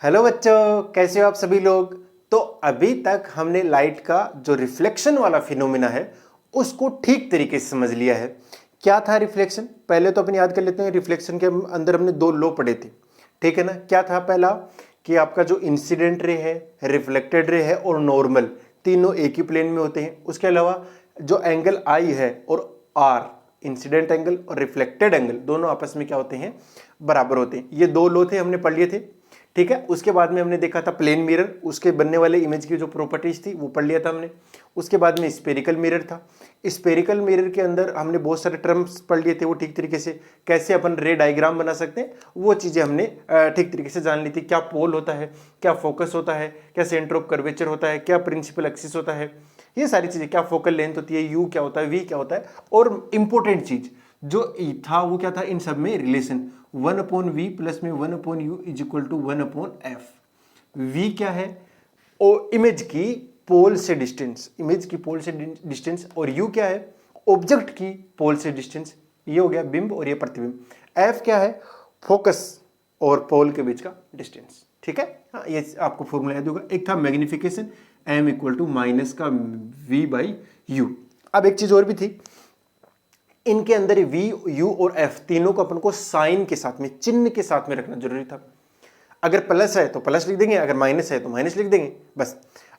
Hello बच्चों, कैसे हो आप सभी लोग। तो अभी तक हमने लाइट का जो रिफ्लेक्शन वाला फिनोमिना है उसको ठीक तरीके से समझ लिया है। क्या था रिफ्लेक्शन, पहले तो अपन याद कर लेते हैं। रिफ्लेक्शन के अंदर हमने दो लॉ पढ़े थे, ठीक है ना। क्या था पहला कि आपका जो इंसिडेंट रे है, रिफ्लेक्टेड रे है और नॉर्मल, तीनों एक ही प्लेन में होते हैं। उसके अलावा जो एंगल आई है और आर, इंसिडेंट एंगल और रिफ्लेक्टेड एंगल, दोनों आपस में क्या होते हैं, बराबर होते हैं। ये दो लॉ थे, हमने पढ़ लिए थे, ठीक है। उसके बाद में हमने देखा था प्लेन मिरर, उसके बनने वाले इमेज की जो प्रॉपर्टीज थी वो पढ़ लिया था हमने। उसके बाद में स्पेरिकल मिरर था। स्पेरिकल मिरर के अंदर हमने बहुत सारे टर्म्स पढ़ लिए थे, वो ठीक तरीके से कैसे अपन रे डायग्राम बना सकते हैं वो चीज़ें हमने ठीक तरीके से जान ली थी। क्या पोल होता है, क्या फोकस होता है, क्या सेंटर ऑफ कर्वेचर होता है, क्या प्रिंसिपल एक्सिस होता है, ये सारी चीज़ें, क्या फोकल लेंथ होती है, यू क्या होता है, वी क्या होता है। और इंपॉर्टेंट चीज़ जो था वो क्या था, इन सब में रिलेशन 1/v प्लस में 1/u is equal to 1/f। v क्या है, और इमेज की पोल से डिस्टेंस, इमेज की पोल से डिस्टेंस, और u क्या है, ऑब्जेक्ट की पोल से डिस्टेंस। ये हो गया बिंब और ये प्रतिबिंब। f क्या है, फोकस और पोल के बीच का डिस्टेंस, ठीक है। हाँ, ये आपको फॉर्मूला याद होगा। एक था magnification m equal to minus का v/u। अब एक चीज और भी थी, इनके अंदर v, u और f तीनों को अपन को साइन के साथ में, चिन्ह के साथ में रखना जरूरी था। अगर प्लस है तो प्लस लिख देंगे, अगर माइनस है तो माइनस लिख देंगे, बस।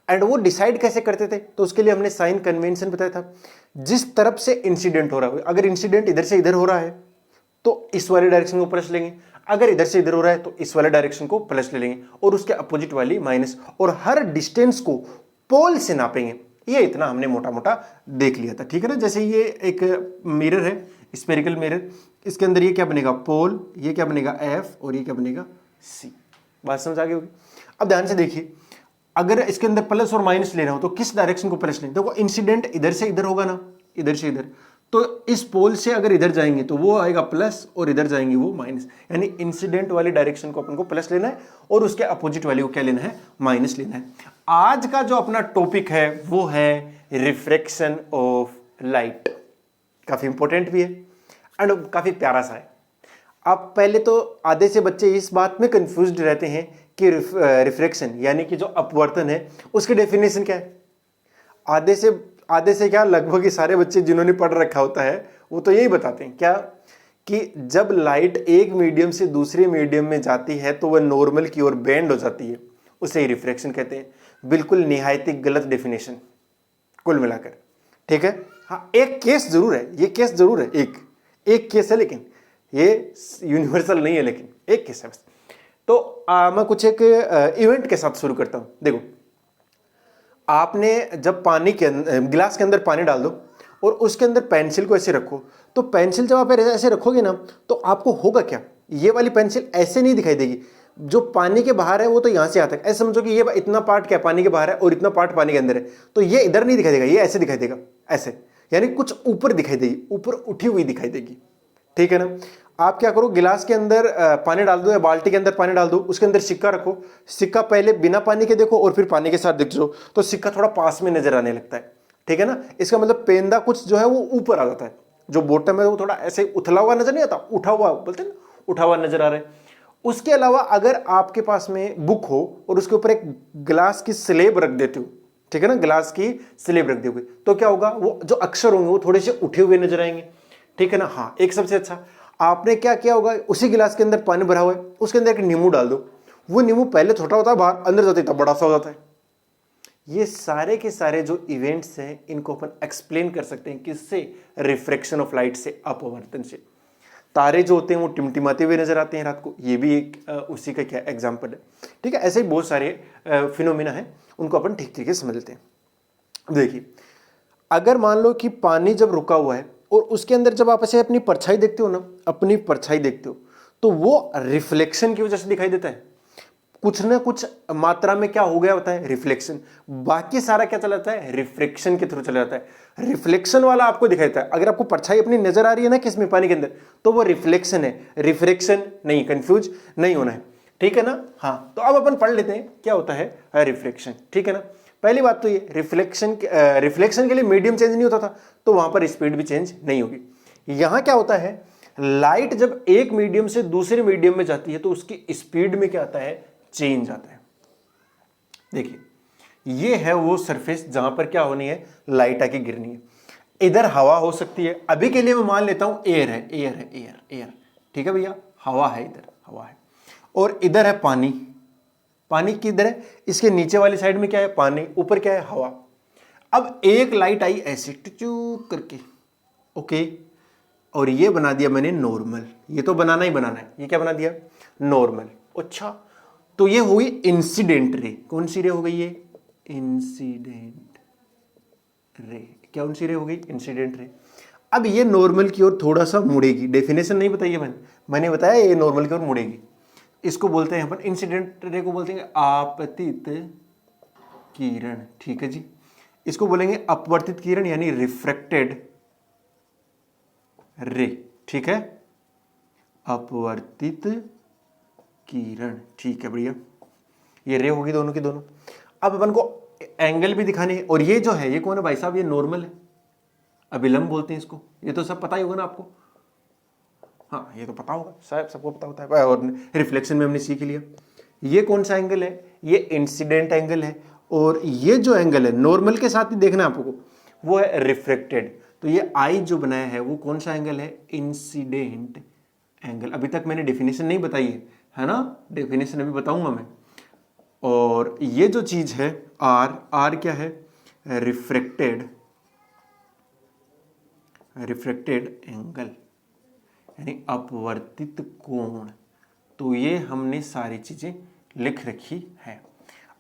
एंड वो डिसाइड कैसे करते थे, तो उसके लिए हमने साइन कन्वेंशन बताया था। जिस तरफ से इंसिडेंट हो रहा है, अगर इंसिडेंट इधर से इधर हो रहा है तो इस वाले डायरेक्शन को प्लस लेंगे, अगर इधर से इधर हो रहा है तो इस वाले डायरेक्शन को प्लस ले लेंगे, और उसके अपोजिट वाली माइनस, और हर डिस्टेंस को पोल से नापेंगे। ये इतना हमने मोटा मोटा देख लिया था, ठीक है ना। जैसे ये एक मिरर है, स्फेरिकल मिरर, इसके अंदर ये क्या बनेगा, पोल, ये क्या बनेगा, एफ, और ये क्या बनेगा, सी। बात समझ आ गई होगी। अब ध्यान से देखिए, अगर इसके अंदर प्लस और माइनस लेना हो तो किस डायरेक्शन को प्लस लें। देखो इंसिडेंट इधर से इधर होगा ना, इधर से इधर, तो इस पोल से अगर इधर जाएंगे तो वो आएगा प्लस, और इधर जाएंगे वो माइनस। यानी इंसिडेंट वाली डायरेक्शन को अपन को प्लस लेना है और उसके अपोजिट वाली को क्या लेना है, माइनस लेना है। आज का जो अपना टॉपिक है वो है रिफ्रैक्शन ऑफ लाइट। काफी इंपॉर्टेंट भी है एंड काफी प्यारा सा है। अब पहले तो आधे से बच्चे इस बात में कंफ्यूज्ड रहते हैं कि रिफ्रैक्शन यानी कि जो अपवर्तन है उसकी डेफिनेशन क्या है। आधे से क्या, लगभग ये सारे बच्चे जिन्होंने पढ़ रखा होता है वो तो यही बताते हैं, क्या कि जब लाइट एक मीडियम से दूसरे मीडियम में जाती है तो वह नॉर्मल की ओर बेंड हो जाती है, उसे ही रिफ्रैक्शन कहते हैं। बिल्कुल निहायती गलत डेफिनेशन कुल मिलाकर, ठीक है। हाँ, एक केस जरूर है, ये केस जरूर है, एक केस है, लेकिन ये यूनिवर्सल नहीं है, लेकिन एक केस है बस। तो मैं कुछ एक इवेंट के साथ शुरू करता हूं। देखो, आपने जब पानी के गिलास के अंदर पानी डाल दो और उसके अंदर पेंसिल को ऐसे रखो, तो पेंसिल जब आप ऐसे रखोगे ना तो आपको होगा क्या, ये वाली पेंसिल ऐसे नहीं दिखाई देगी। जो पानी के बाहर है वो तो यहां से आता है, ऐसे समझो कि ये इतना पार्ट क्या पानी के बाहर है और इतना पार्ट पानी के अंदर है, तो ये इधर नहीं दिखाई देगा, ये ऐसे दिखाई देगा, ऐसे, यानी कुछ ऊपर दिखाई देगी, ऊपर उठी हुई दिखाई देगी, ठीक है ना। आप क्या करो, गिलास के अंदर पानी डाल दो या बाल्टी के अंदर पानी डाल दो, उसके अंदर सिक्का रखो, सिक्का पहले बिना पानी के देखो और फिर पानी के साथ देखो, तो सिक्का थोड़ा पास में नजर आने लगता है, ठीक है ना। इसका मतलब पेंदा कुछ जो है वो ऊपर आ जाता है, जो बॉटम है वो थोड़ा ऐसे उथला हुआ नजर नहीं आता, उठा हुआ बोलते हैं ना, उठा हुआ नजर आ रहा है। उसके अलावा अगर आपके पास में बुक हो और उसके ऊपर एक ग्लास की स्लेब रख देते हो, ठीक है ना, ग्लास की स्लेब रख दोगे, तो क्या होगा, वो जो अक्षर होंगे वो थोड़े से उठे हुए नजर आएंगे, ठीक है ना। हाँ, एक सबसे अच्छा, आपने क्या किया होगा, उसी गिलास के अंदर पानी भरा हुआ है, उसके अंदर एक नींबू डाल दो, वो नींबू पहले छोटा होता है, बाहर अंदर जाते तब बड़ा सा हो जाता है। ये सारे के सारे जो इवेंट्स हैं इनको अपन एक्सप्लेन कर सकते हैं किससे, रिफ्रैक्शन ऑफ लाइट से, अपवर्तन से। तारे जो होते हैं वो टिमटिमाते हुए नजर आते हैं रात को, ये भी एक उसी का क्या एग्जाम्पल है, ठीक है। ऐसे ही बहुत सारे फिनोमिना है, उनको अपन ठीक तरीके से समझ लेते हैं। देखिए, अगर मान लो कि पानी जब रुका हुआ है और उसके अंदर जब आप ऐसे अपनी परछाई देखते हो ना, अपनी परछाई देखते हो, तो वो रिफ्लेक्शन की वजह से दिखाई देता है। कुछ ना कुछ मात्रा में क्या हो गया होता है, रिफ्लेक्शन। बाकी सारा क्या चला जाता है, रिफ्रैक्शन के थ्रू चला जाता है। रिफ्लेक्शन वाला आपको दिखाई देता है। अगर आपको परछाई अपनी नजर आ रही है ना किसमें, पानी के अंदर, तो वो रिफ्लेक्शन है, रिफ्रैक्शन नहीं। कंफ्यूज नहीं होना है, ठीक है ना। हाँ, तो अब अपन पढ़ लेते हैं क्या होता है रिफ्लेक्शन, ठीक है ना। पहली बात तो ये, रिफ्लेक्शन के लिए मीडियम चेंज नहीं होता था, तो वहां पर स्पीड भी चेंज नहीं होगी। यहां क्या होता है, लाइट जब एक मीडियम से दूसरे मीडियम में जाती है तो उसकी स्पीड में क्या आता है, चेंज आता है। देखिए ये है वो सरफेस जहां पर क्या होनी है, लाइट आके गिरनी है। इधर हवा हो सकती है, अभी के लिए मैं मान लेता हूं एयर है, एयर है, एयर एयर, ठीक है भैया, हवा है, इधर हवा है, और इधर है पानी। पानी किधर है, इसके नीचे वाली साइड में क्या है, पानी, ऊपर क्या है, हवा। अब एक लाइट आई ऐसे टुचू करके, ओके, और ये बना दिया मैंने नॉर्मल। ये तो बनाना ही बनाना है, ये क्या बना दिया, नॉर्मल। अच्छा, तो ये हुई इंसिडेंट रे। कौन सी रे हो गई ये, इंसिडेंट रे। क्या कौन सी रे हो गई, इंसिडेंट रे। अब ये नॉर्मल की ओर थोड़ा सा मुड़ेगी। डेफिनेशन नहीं बताइए मैंने बताया ये नॉर्मल की ओर मुड़ेगी। इसको बोलते हैं अपन, इंसिडेंट रे को बोलते हैं आपतित किरण, ठीक है जी। इसको बोलेंगे अपवर्तित किरण यानी रिफ्रैक्टेड रे, ठीक है, अपवर्तित किरण, ठीक है बढ़िया। ये रे होगी दोनों की दोनों। अब अपन को एंगल भी दिखाने है, और ये जो है ये कौन है भाई साहब, ये नॉर्मल है, अभिलंब बोलते हैं इसको। ये तो सब पता ही होगा ना आपको, हाँ ये तो पता होगा, शायद सबको पता होता है, और रिफ्लेक्शन में हमने सीख लिया। ये कौन सा एंगल है, ये इंसिडेंट एंगल है, और ये जो एंगल है नॉर्मल के साथ ही देखना आपको, वो है रिफ्रेक्टेड। तो ये आई जो बनाया है वो कौन सा एंगल है, इंसिडेंट एंगल। अभी तक मैंने डेफिनेशन नहीं बताई है ना, डेफिनेशन अभी बताऊंगा मैं। और ये जो चीज है आर, आर क्या है, रिफ्रेक्टेड, रिफ्रेक्टेड एंगल यानी अपवर्तित कोण। तो ये हमने सारी चीजें लिख रखी है।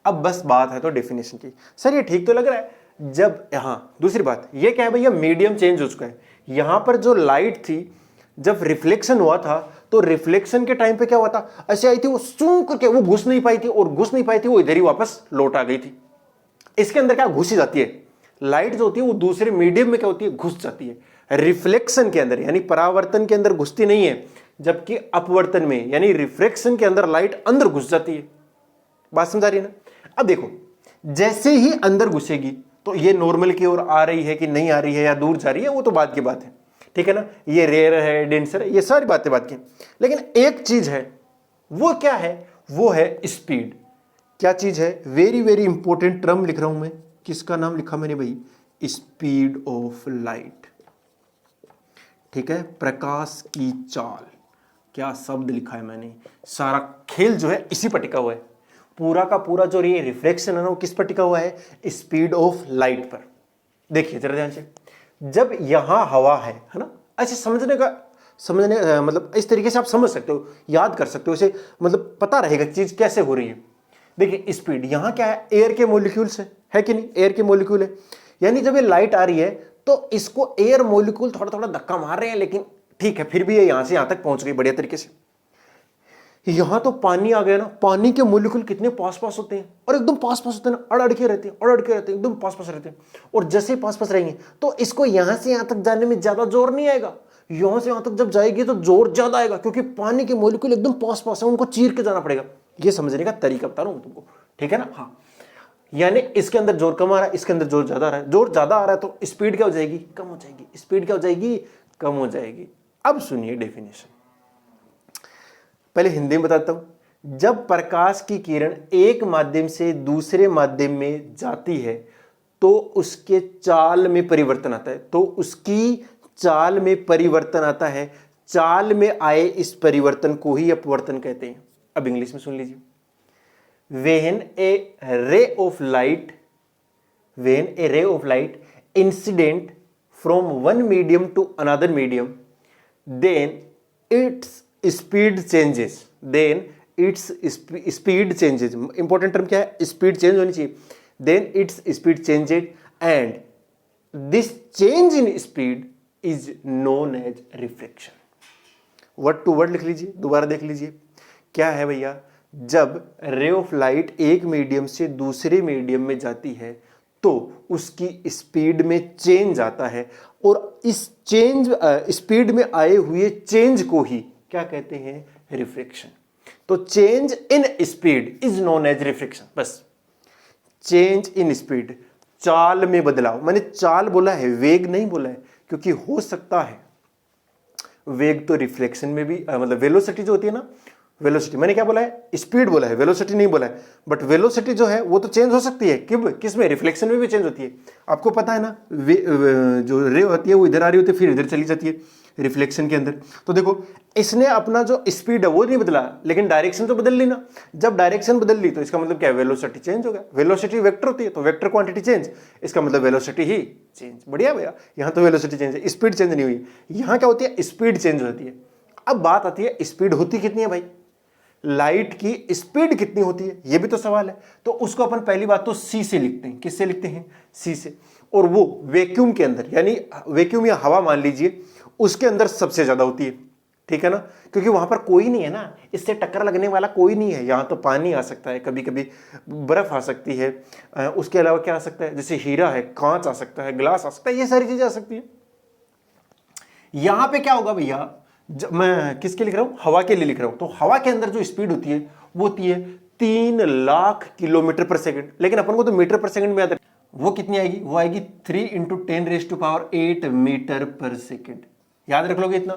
अब बस बात है तो डेफिनेशन की। सर ये ठीक तो लग रहा है, जब हाँ दूसरी बात ये क्या है भैया, मीडियम चेंज हो चुका है। यहां पर जो लाइट थी जब रिफ्लेक्शन हुआ था, तो रिफ्लेक्शन के टाइम पे क्या हुआ था, ऐसे आई थी वो सूं करके, वो घुस नहीं पाई थी, और घुस नहीं पाई थी वो इधर ही वापस लौट आ गई थी। इसके अंदर क्या घुस ही जाती है लाइट जो होती है, वो दूसरे मीडियम में क्या होती है, घुस जाती है। रिफ्लेक्शन के अंदर यानी परावर्तन के अंदर घुसती नहीं है, जबकि अपवर्तन में यानी रिफ्रेक्शन के अंदर लाइट अंदर घुस जाती है। बात समझा रही है ना। अब देखो जैसे ही अंदर घुसेगी तो ये नॉर्मल की ओर आ रही है कि नहीं आ रही है या दूर जा रही है, वो तो बात की बात है, ठीक है ना। ये रेयर है, डेंसर है, ये सारी बातें बात की। लेकिन एक चीज है, वो क्या है, वो है स्पीड। क्या चीज है, वेरी वेरी इंपॉर्टेंट टर्म लिख रहा हूं मैं। किसका नाम लिखा मैंने भाई, स्पीड ऑफ लाइट, ठीक है, प्रकाश की चाल। क्या शब्द लिखा है मैंने, सारा खेल जो है इसी पर टिका हुआ है। पूरा का पूरा जो ये रिफ्लेक्शन है ना, वो किस पर टिका हुआ है, स्पीड ऑफ लाइट पर। देखिए जरा ध्यान से, जब यहां हवा है ना, ऐसे समझने मतलब इस तरीके से आप समझ सकते हो, याद कर सकते हो इसे, मतलब पता रहेगा चीज कैसे हो रही है। देखिए स्पीड यहां क्या है, एयर के मॉलिक्यूल्स है कि नहीं, एयर के मॉलिक्यूल है। यानी जब ये लाइट आ रही है तो इसको एयर मॉलिक्यूल थोड़ा थोड़ा धक्का मार रहे हैं, लेकिन ठीक है फिर भी ये यहां से यहां तक पहुंच गई बढ़िया तरीके से। यहां तो पानी आ गया ना, पानी के मॉलिक्यूल कितने पास पास होते हैं, और एकदम पास पास होते हैं ना, अड़ के रहते हैं, अड़ के रहते हैं, एकदम पास पास रहते हैं। और जैसे पास पास रहेंगे तो इसको यहां से यहां तक जाने में ज्यादा जोर नहीं आएगा, यहां से यहां तक जब जाएगी तो जोर ज्यादा आएगा, क्योंकि पानी के मॉलिक्यूल एकदम पास पास है, उनको चीर के जाना पड़ेगा। ये समझने का तरीका बता रहा हूं तुमको, ठीक है ना। हाँ यानी इसके अंदर जोर कम आ रहा है, इसके अंदर जोर ज्यादा आ रहा है। जोर ज्यादा आ रहा है तो स्पीड क्या हो जाएगी, कम हो जाएगी। स्पीड क्या हो जाएगी, कम हो जाएगी। अब सुनिए डेफिनेशन, पहले हिंदी में बताता हूं। जब प्रकाश की किरण एक माध्यम से दूसरे माध्यम में जाती है तो उसके चाल में परिवर्तन आता है, तो उसकी चाल में परिवर्तन आता है। चाल में आए इस परिवर्तन को ही अपवर्तन कहते हैं। अब इंग्लिश में सुन लीजिए। When a ray of incident from one medium to another medium, then its speed changes. Important term क्या है, speed change होनी चाहिए। Then its speed changes and this change in speed is known as refraction. Word to word लिख लीजिए, दोबारा देख लीजिए। क्या है भैया, जब रे ऑफ लाइट एक मीडियम से दूसरे मीडियम में जाती है तो उसकी स्पीड में चेंज आता है, और इस चेंज स्पीड में आए हुए चेंज को ही क्या कहते हैं, रिफ्रैक्शन। तो change in speed is known as refraction. बस चेंज इन स्पीड, चाल में बदलाव। मैंने चाल बोला है, वेग नहीं बोला है, क्योंकि हो सकता है वेग तो रिफ्लेक्शन में भी मतलब वेलोसिटी जो होती है ना, वेलोसिटी, मैंने क्या बोला है, स्पीड बोला है, वेलोसिटी नहीं बोला है। बट वेलोसिटी जो है वो तो चेंज हो सकती है, किस में, रिफ्लेक्शन में भी चेंज होती है। आपको पता है ना, जो रे होती है वो इधर आ रही होती है फिर इधर चली जाती है रिफ्लेक्शन के अंदर। तो देखो इसने अपना जो स्पीड है वो नहीं बदला, लेकिन डायरेक्शन तो बदल ली ना। जब डायरेक्शन बदल ली तो इसका मतलब क्या है, वेलोसिटी चेंज हो गया। वेलोसिटी वेक्टर होती है तो वेक्टर क्वांटिटी चेंज, इसका मतलब वेलोसिटी ही चेंज। बढ़िया भैया, यहाँ तो वेलोसिटी चेंज है, स्पीड चेंज नहीं हुई। यहाँ क्या होती है, स्पीड चेंज होती है। अब बात आती है स्पीड होती कितनी है भाई, लाइट की स्पीड कितनी होती है, ये भी तो सवाल है। तो उसको अपन पहली बात तो सी से लिखते हैं। किससे लिखते हैं, सी से। और वो वैक्यूम के अंदर, यानी वैक्यूम या हवा मान लीजिए, उसके अंदर सबसे ज्यादा होती है, ठीक है ना, क्योंकि वहां पर कोई नहीं है ना, इससे टक्कर लगने वाला कोई नहीं है। यहां तो पानी आ सकता है, कभी कभी बर्फ आ सकती है, उसके अलावा क्या आ सकता है, जैसे हीरा है, कांच आ सकता है, ग्लास आ सकता है, ये सारी चीजें आ सकती है। यहां पे क्या होगा भैया, मैं किसके लिख रहा हूं, हवा के लिए लिख रहा हूं। तो हवा के अंदर जो स्पीड होती है वो होती है 3 लाख किलोमीटर पर सेकंड। लेकिन अपन को तो मीटर पर सेकंड में याद है, वो कितनी आएगी, वो आएगी 3 × 10⁸ मीटर पर सेकंड। याद रख लोगे इतना,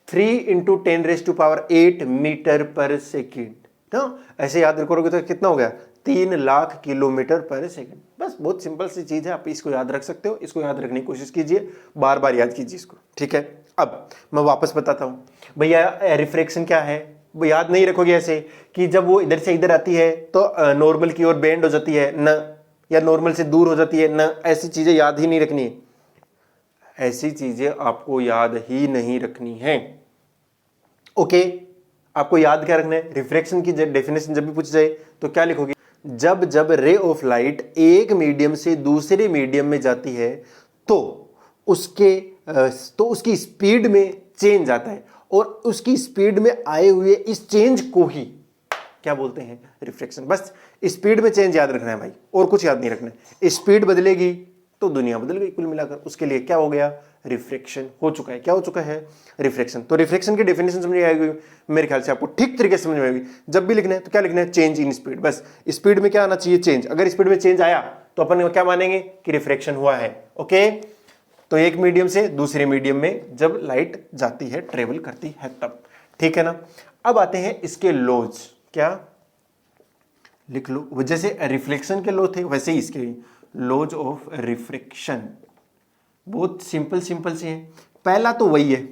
3 × 10⁸ मीटर पर सेकंड। तो ऐसे याद रखोगे तो कितना हो गया, 3 लाख किलोमीटर पर सेकंड। बस बहुत सिंपल सी चीज है, आप इसको याद रख सकते हो। इसको याद रखने की कोशिश कीजिए, बार बार याद कीजिए इसको, ठीक है। अब मैं वापस बताता हूं भैया, रिफ्रैक्शन क्या है, वो याद नहीं रखोगे ऐसे कि जब वो इधर से इधर आती है तो नॉर्मल की ओर बेंड हो जाती है न, या नॉर्मल से दूर हो जाती है न, ऐसी चीजें याद ही नहीं रखनी है। ऐसी चीजें आपको याद ही नहीं रखनी है, ओके। आपको याद क्या रखना है, रिफ्रैक्शन की डेफिनेशन जब भी पूछ जाए तो क्या लिखोगे, जब जब रे ऑफ लाइट एक मीडियम से दूसरे मीडियम में जाती है तो उसकी स्पीड में चेंज आता है, और उसकी स्पीड में आए हुए इस चेंज को ही क्या बोलते हैं, रिफ्रैक्शन। बस स्पीड में चेंज याद रखना है भाई, और कुछ याद नहीं रखना है। स्पीड बदलेगी तो दुनिया बदल गई कुल मिलाकर। उसके लिए क्या हो गया, रिफ्रैक्शन हो चुका है। क्या हो चुका है, रिफ्रैक्शन। तो रिफ्रैक्शन की डेफिनेशन समझ में आएगी मेरे ख्याल से, आपको ठीक तरीके से समझ में आएगी। जब भी लिखना है तो क्या लिखना है, चेंज इन स्पीड। बस स्पीड में क्या आना चाहिए, चेंज। अगर स्पीड में चेंज आया तो अपन क्या मानेंगे कि रिफ्रैक्शन हुआ है, ओके। तो एक मीडियम से दूसरे मीडियम में जब लाइट जाती है, ट्रेवल करती है तब, ठीक है ना। अब आते हैं इसके लॉज, क्या लिख लो, जैसे रिफ्लेक्शन के लॉ थे वैसे ही इसके लॉज ऑफ रिफ्रैक्शन बहुत सिंपल से हैं। पहला तो वही है,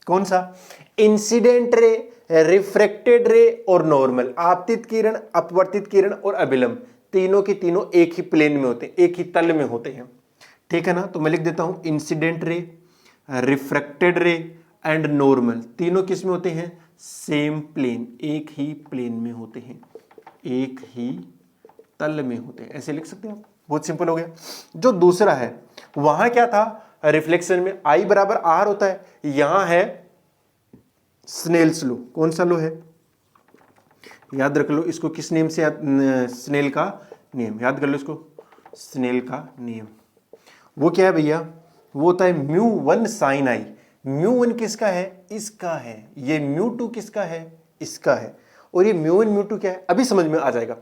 कौन सा, इंसिडेंट रे, रिफ्रैक्टेड रे और नॉर्मल। आपतित किरण, अपवर्तित किरण और अभिलंब, तीनों के तीनों एक ही प्लेन में होते हैं, एक ही तल में होते हैं, ठीक है ना। तो मैं लिख देता हूं इंसिडेंट रे, रिफ्रैक्टेड रे एंड नॉर्मल, तीनों किस में होते हैं, सेम प्लेन, एक ही प्लेन में होते हैं, एक ही तल में होते हैं। ऐसे लिख सकते हैं आप, बहुत सिंपल हो गया। जो दूसरा है वहां क्या था, रिफ्लेक्शन में I बराबर R होता है, यहां है स्नेल्स लॉ। कौन सा लॉ है, याद रख लो इसको, किस नेम से, स्नेल का नियम, याद कर लो इसको, स्नेल का नियम। वो क्या है भैया, वो होता है μ1 sin I। μ1 किसका है, इसका है। ये μ2 किसका है, इसका है। और ये μ1 μ2 क्या है, अभी समझ में आ जाएगा,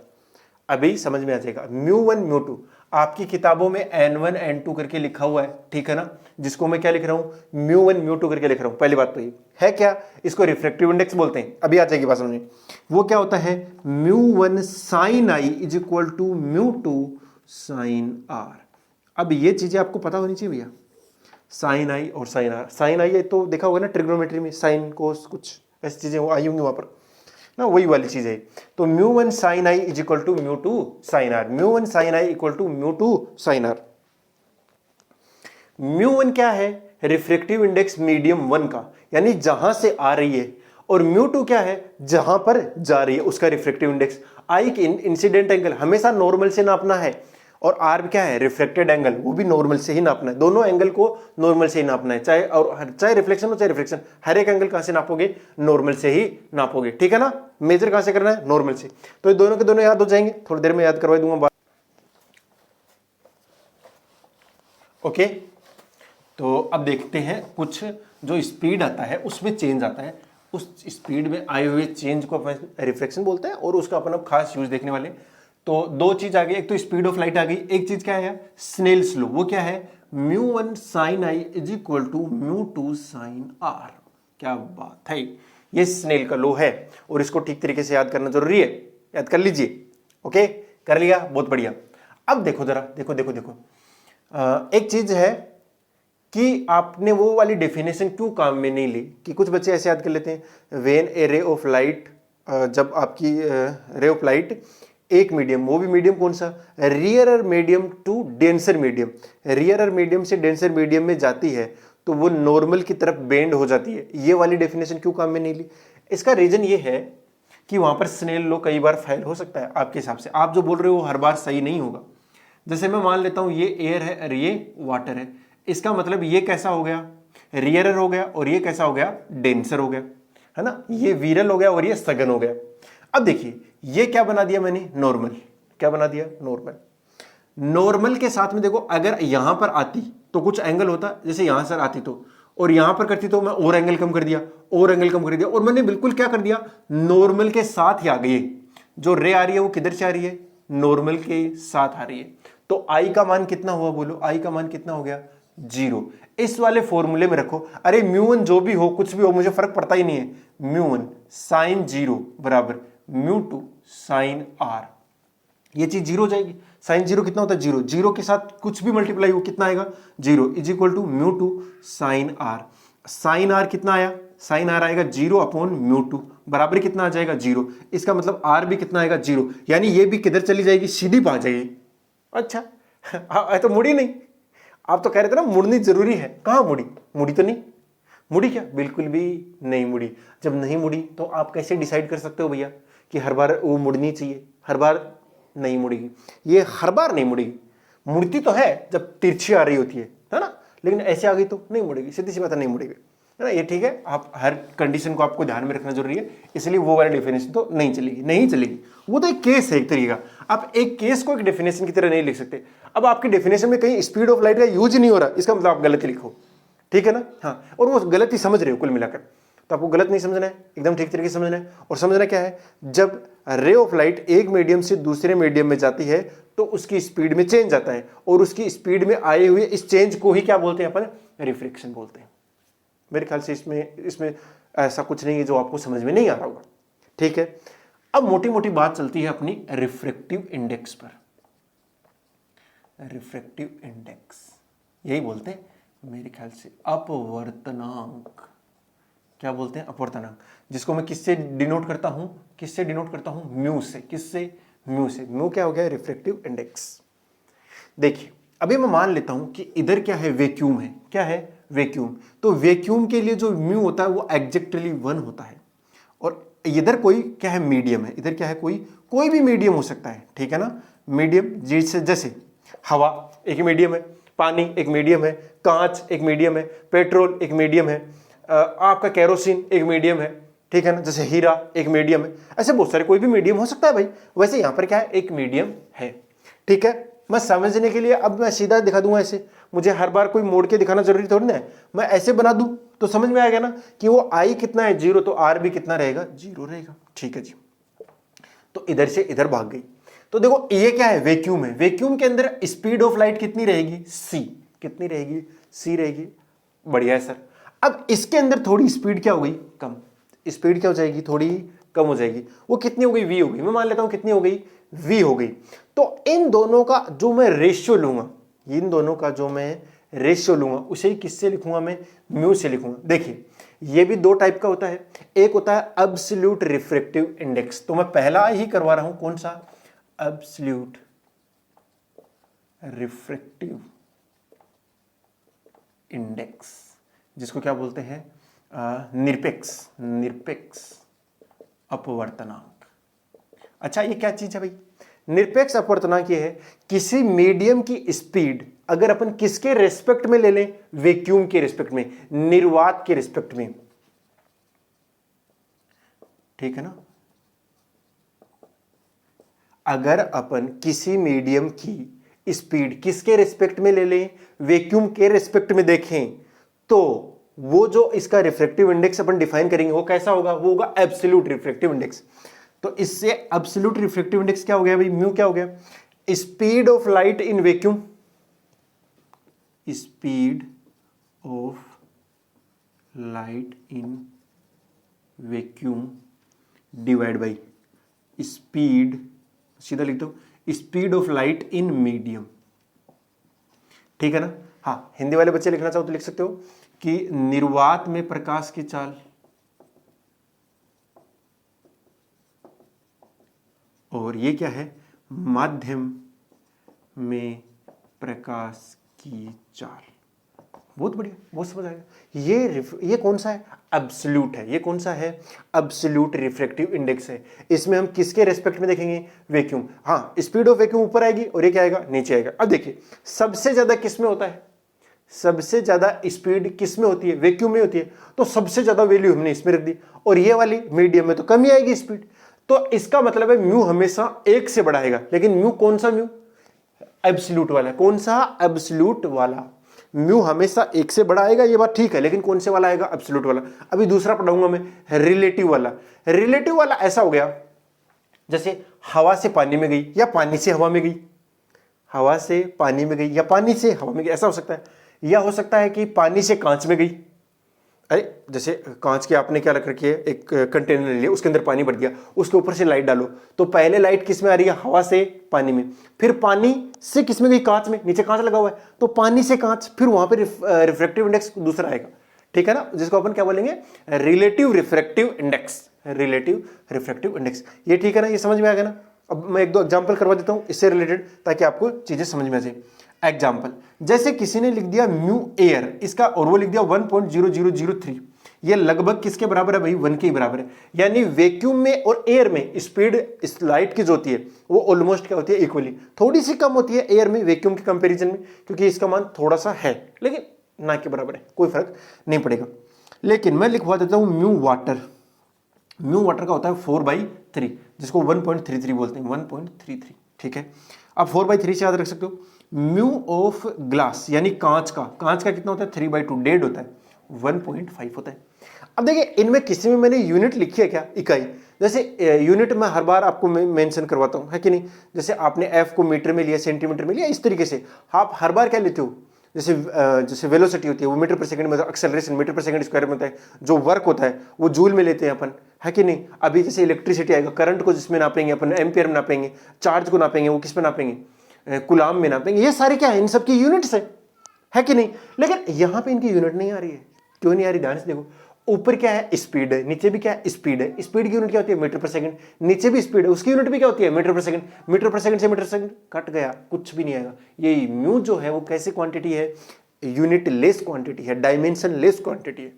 अभी समझ में आ जाएगा। μ1 μ2 आपकी किताबों में n1 n2 करके लिखा हुआ है, ठीक है ना, जिसको मैं क्या लिख रहा हूं, μ1 μ2 करके लिख रहा हूं। पहली बात तो ये है क्या, इसको रिफ्रैक्टिव इंडेक्स बोलते हैं, अभी आ जाएगी बात समझ में। वो क्या होता है, μ1 sin I = μ2 sin R। अब ये चीजें आपको पता होनी चाहिए भैया, साइन आई और साइन आर। साइन आई तो देखा होगा ना ट्रिग्नोमेट्री में, साइन कोस कुछ ऐसी चीजें आई होंगी वहां पर ना, वही वाली चीज है। तो μ1 sin I = μ2 sin R, μ1 sin I = μ2 sin R। μ1 क्या है, रिफ्रैक्टिव इंडेक्स मीडियम 1 का, यानी जहां से आ रही है, और μ2 क्या है, जहां पर जा रही है उसका रिफ्रैक्टिव इंडेक्स। आई की इंसिडेंट एंगल हमेशा नॉर्मल से नापना है, और आर क्या है, रिफ्लेक्टेड एंगल, वो भी नॉर्मल से ही नापना है। दोनों एंगल को नॉर्मल से ही नापना है, चाहे रिफ्लेक्शन हो चाहे रिफ्रैक्शन, हर एक एंगल कहां से नापोगे, नॉर्मल से ही नापोगे, ठीक है ना। मेजर कहां से करना है, नॉर्मल से। तो ये दोनों के दोनों याद हो जाएंगे, थोड़ी देर में याद करवा दूंगा। ओके, तो अब देखते हैं कुछ जो स्पीड आता है उसमें चेंज आता है, उस स्पीड में आए हुए चेंज को रिफ्लेक्शन बोलते हैं, और उसका अपना खास यूज देखने वाले। तो दो चीज आ गई, एक तो स्पीड ऑफ लाइट आ गई, एक चीज क्या है, स्नेल्स लॉ। वो क्या है, μ1 sin I = μ2 sin R। क्या बात है, ये स्नेल का लॉ है और इसको ठीक तरीके से याद करना जरूरी है, याद कर लीजिए। ओके, कर लिया, बहुत बढ़िया। अब देखो जरा, देखो देखो देखो, एक चीज है कि आपने वो वाली डेफिनेशन क्यों काम में नहीं ली, कि कुछ बच्चे ऐसे याद कर लेते हैं when A ray of light, जब आपकी रे ऑफ लाइट एक मीडियम, वो भी मीडियम कौन सा, rarer medium to denser medium, rarer medium से डेंसर मीडियम में जाती है तो वो नॉर्मल की तरफ बेंड हो जाती है। ये वाली डेफिनेशन क्यों काम में नहीं ली? इसका रीजन ये है कि वहां पर स्नेल लॉ कई बार फेल हो सकता है आपके हिसाब से, आप जो बोल रहे हो हर बार सही नहीं होगा। जैसे मैं मान लेता हूं ये एयर है और ये वाटर है, इसका मतलब ये कैसा हो गया, रियरर हो गया, और ये कैसा हो गया, डेंसर हो गया, है ना, ये वीरल हो गया और ये सघन हो गया। अब देखिए ये क्या बना दिया मैंने, नॉर्मल, क्या बना दिया, नॉर्मल। नॉर्मल के साथ में देखो अगर यहां पर आती तो कुछ एंगल होता, जैसे यहां से आती तो, और यहां पर करती तो मैं और एंगल कम कर दिया, और एंगल कम कर दिया, और मैंने बिल्कुल क्या कर दिया, नॉर्मल के साथ ही आ गई। जो रे आ रही है वो किधर से आ रही है, नॉर्मल के साथ आ रही है। तो आई का मान कितना हुआ, बोलो आई का मान कितना हो गया, 0। इस वाले फॉर्मूले में रखो, अरे म्यू1 जो भी हो, कुछ भी हो, मुझे फर्क पड़ता ही नहीं है, म्यू1 साइन 0 बराबर म्यू2 साइन r, ये चीज 0 हो जाएगी। साइन 0 कितना होता है, 0, 0 के साथ कुछ भी मल्टीप्लाई हो कितना आएगा, 0 इज इक्वल टू म्यू2 साइन r। साइन r कितना आया, साइन r आएगा 0 अपॉन म्यू2, बराबर कितना आ जाएगा, 0। इसका मतलब r भी कितना आएगा, 0, यानी ये भी किधर चली जाएगी, सीधी पा जाएगी। अच्छा तो मुड़ी नहीं, आप तो कह रहे थे ना मुड़नी जरूरी है, कहां मुड़ी, मुड़ी तो नहीं, मुड़ी क्या, बिल्कुल भी नहीं मुड़ी। जब नहीं मुड़ी तो आप कैसे डिसाइड कर सकते हो भैया कि हर बार वो मुड़नी चाहिए, हर बार नहीं मुड़ेगी, ये हर बार नहीं मुड़ेगी, मुड़ती तो है जब तिरछी आ रही होती है ना, लेकिन ऐसे आ गई तो नहीं मुड़ेगी, सीधी सी बात है, नहीं मुड़ेगी, है ना, ये ठीक है। आप हर कंडीशन को आपको ध्यान में रखना जरूरी है, इसलिए वो वाली डेफिनेशन तो नहीं चलेगी, नहीं चलेगी, वो तो एक केस है एक तरीका, आप एक केस को एक डेफिनेशन की तरह नहीं लिख सकते। अब आपकी डेफिनेशन में कहीं स्पीड ऑफ लाइट का यूज नहीं हो रहा, इसका मतलब आप गलत ही लिखो, ठीक है ना, हाँ, और वो गलत ही समझ रहे हो कुल मिलाकर, तो आपको गलत नहीं समझना है, एकदम ठीक तरीके से समझना है। और समझना क्या है, जब रे ऑफ लाइट एक मीडियम से दूसरे मीडियम में जाती है तो उसकी स्पीड में चेंज आता है, और उसकी स्पीड में आए हुए इस चेंज को ही क्या बोलते हैं अपन, रिफ्लेक्शन बोलते हैं। मेरे ख्याल से इसमें ऐसा कुछ नहीं है जो आपको समझ में नहीं आ रहा होगा, ठीक है। अब मोटी मोटी बात चलती है अपनी रिफ्रैक्टिव इंडेक्स पर। रिफ्रैक्टिव इंडेक्स यही बोलते हैं मेरे ख्याल से, अपवर्तनांक, क्या बोलते हैं, अपवर्तनांक, जिसको मैं किससे डिनोट करता हूं, किससे डिनोट करता हूं, म्यू से, किससे, म्यू से। म्यू क्या हो गया, रिफ्रैक्टिव इंडेक्स। देखिए अभी मैं मान लेता हूं कि इधर क्या है, वैक्यूम है, क्या है, वैक्यूम। तो वैक्यूम के लिए जो म्यू होता है वो एग्जैक्टली 1 होता है, और इधर कोई क्या है, मीडियम है, इधर क्या है, कोई भी मीडियम हो सकता है, ठीक है ना, मीडियम, जैसे हवा एक मीडियम है, पानी एक मीडियम है, कांच एक मीडियम है, पेट्रोल एक मीडियम है, आपका केरोसिन एक मीडियम है, ठीक है ना, जैसे हीरा एक मीडियम है, ऐसे बहुत सारे कोई भी मीडियम हो सकता है भाई। वैसे यहां पर क्या है, एक मीडियम है, ठीक है। मैं समझने के लिए अब मैं सीधा दिखा दूंगा ऐसे, मुझे हर बार कोई मोड़ के दिखाना जरूरी थोड़ी ना है, मैं ऐसे बना दूं तो समझ में आएगा ना कि वो आई कितना है, 0, तो आर भी कितना रहेगा, 0 रहेगा, ठीक है जी। तो इधर से इधर भाग गई, तो देखो ये क्या है, वैक्यूम है, वैक्यूम के अंदर स्पीड ऑफ लाइट कितनी रहेगी, c, कितनी रहेगी, c रहेगी, बढ़िया है सर। अब इसके अंदर थोड़ी स्पीड क्या हो गई, कम, स्पीड क्या हो जाएगी, थोड़ी कम हो जाएगी, वो कितनी हो गई, v हो गई, मैं मान लेता हूं कितनी हो गई, v हो गई। तो इन दोनों का जो मैं रेशियो लूंगा, इन दोनों का जो मैं रेशियो लूंगा उसे किससे लिखूंगा, मैं म्यू से लिखूंगा। देखिए ये भी दो टाइप का होता है, एक होता है एब्सोल्यूट रिफ्रैक्टिव इंडेक्स, तो मैं पहला ही करवा रहा हूं, कौन सा, एब्सोल्यूट रिफ्रैक्टिव इंडेक्स, जिसको क्या बोलते हैं, निरपेक्ष अपवर्तनांक। अच्छा ये क्या चीज है भाई, निरपेक्ष अपवर्तनांक ये है किसी मीडियम की स्पीड अगर अपन किसके रेस्पेक्ट में ले लें, वैक्यूम के रेस्पेक्ट में, निर्वात के रेस्पेक्ट में, ठीक है ना। अगर अपन किसी मीडियम की स्पीड किसके रेस्पेक्ट में ले लें, वैक्यूम के रेस्पेक्ट में देखें, तो वो जो इसका रिफ्रैक्टिव इंडेक्स अपन डिफाइन करेंगे वो कैसा होगा, वो होगा एब्सोल्यूट रिफ्रैक्टिव इंडेक्स। तो इससे एब्सोल्यूट रिफ्रैक्टिव इंडेक्स क्या हो गया भाई, म्यू क्या हो गया, speed of light in vacuum, speed of light in vacuum divide by speed, सीधा लिख दो speed of light in medium. ठीक है ना। हाँ, हिंदी वाले बच्चे लिखना चाहो तो लिख सकते हो कि निर्वात में प्रकाश की चाल और ये क्या है, माध्यम में प्रकाश की चाल। बहुत बढ़िया, बहुत समझ आएगा। ये कौन सा है, एब्सोल्यूट है। ये कौन सा है, एब्सोल्यूट रिफ्रैक्टिव इंडेक्स है। इसमें हम किसके रेस्पेक्ट में देखेंगे, वैक्यूम। हाँ, स्पीड ऑफ वैक्यूम ऊपर आएगी और ये क्या आएगा, नीचे आएगा। अब देखिए सबसे ज्यादा किस में होता है, सबसे ज्यादा स्पीड किस में होती है, वैक्यूम में होती है। तो सबसे ज्यादा वैल्यू हमने इसमें रख दी और ये वाली मीडियम में तो कम ही आएगी स्पीड। तो इसका मतलब है म्यू हमेशा 1 से बढ़ाएगा। लेकिन म्यू कौन सा, म्यू एब्सोल्यूट वाला। कौन सा, एब्सोल्यूट वाला। म्यू हमेशा 1 से बड़ा आएगा, ये बात ठीक है, लेकिन कौन से वाला आएगा, एब्सोल्यूट वाला। अभी दूसरा पढ़ाऊंगा मैं, रिलेटिव वाला। रिलेटिव वाला ऐसा हो गया जैसे हवा से पानी में गई या पानी से हवा में गई, हवा से पानी में गई या पानी से हवा में गई, ऐसा हो सकता है। या हो सकता है कि पानी से कांच में गई। अरे जैसे कांच की आपने क्या रख रखी है, एक कंटेनर ले लिया, उसके अंदर पानी भर दिया, उसके ऊपर से लाइट डालो, तो पहले लाइट किस में आ रही है, हवा से पानी में, फिर पानी से किस में गई, कांच में, नीचे कांच लगा हुआ है, तो पानी से कांच, फिर वहां पे रिफ्रैक्टिव इंडेक्स दूसरा आएगा। ठीक है ना, जिसको अपन क्या बोलेंगे, relative refractive index. Relative refractive index, ये ठीक है ना, ये समझ में आ गया ना। अब मैं 1-2 एग्जाम्पल करवा देता हूं इससे रिलेटेड, ताकि आपको चीजें समझ में आ जाए। एग्जाम्पल, जैसे किसी ने लिख दिया म्यू एयर इसका, और वो लिख दिया 1.0003, ये लगभग किसके बराबर है भाई, 1 के बराबर है। यानी वैक्यूम में और एयर में स्पीड इस लाइट की जो होती है वो ऑलमोस्ट क्या होती है, इक्वली। थोड़ी सी कम होती है एयर में वैक्यूम के कंपैरिजन में, क्योंकि इसका मान थोड़ा सा है, लेकिन ना के बराबर है, कोई फर्क नहीं पड़ेगा। लेकिन मैं लिखवा देता हूं म्यू वाटर। म्यू वाटर का होता है 4/3, जिसको 1.33 बोलते हैं, 1.33। ठीक है, अब 4/3 से याद रख सकते हो। म्यू ऑफ ग्लास यानी कांच का कितना होता है, 3/2, डेढ़ होता है, 1.5 होता है। अब देखिए इनमें किसी में मैंने यूनिट लिखी है क्या, इकाई। जैसे यूनिट मैं हर बार आपको मेंशन करवाता हूं, है कि नहीं। जैसे आपने एफ को मीटर में लिया, सेंटीमीटर में लिया, इस तरीके से आप हर बार क्या लेते हो, जैसे वेलोसिटी होती है वो मीटर पर सेकंड में, एक्सेलरेशन मीटर पर सेकंड स्क्वायर में होता है, जो वर्क होता है वो जूल में लेते हैं अपन, है कि नहीं। अभी जैसे इलेक्ट्रिसिटी आएगा, करंट को जिसमें नापेंगे अपन एम्पियर में नापेंगे, चार्ज को नापेंगे वो किस में नापेंगे, कुलाम में नापेंगे। ये सारे क्या है, इन सब की यूनिट्स है कि नहीं। लेकिन यहां पे इनकी यूनिट नहीं आ रही है, क्यों नहीं आ रही, ध्यान से देखो। ऊपर क्या है, स्पीड है, नीचे भी क्या है, स्पीड है। स्पीड की यूनिट क्या होती है, मीटर पर सेकंड। नीचे भी स्पीड है, उसकी यूनिट भी क्या होती है, मीटर पर सेकंड। मीटर पर सेकंड से मीटर सेकंड कट गया, कुछ भी नहीं आएगा। ये म्यू जो है वो कैसी क्वांटिटी है, यूनिट लेस क्वांटिटी है, डायमेंशन लेस क्वांटिटी है।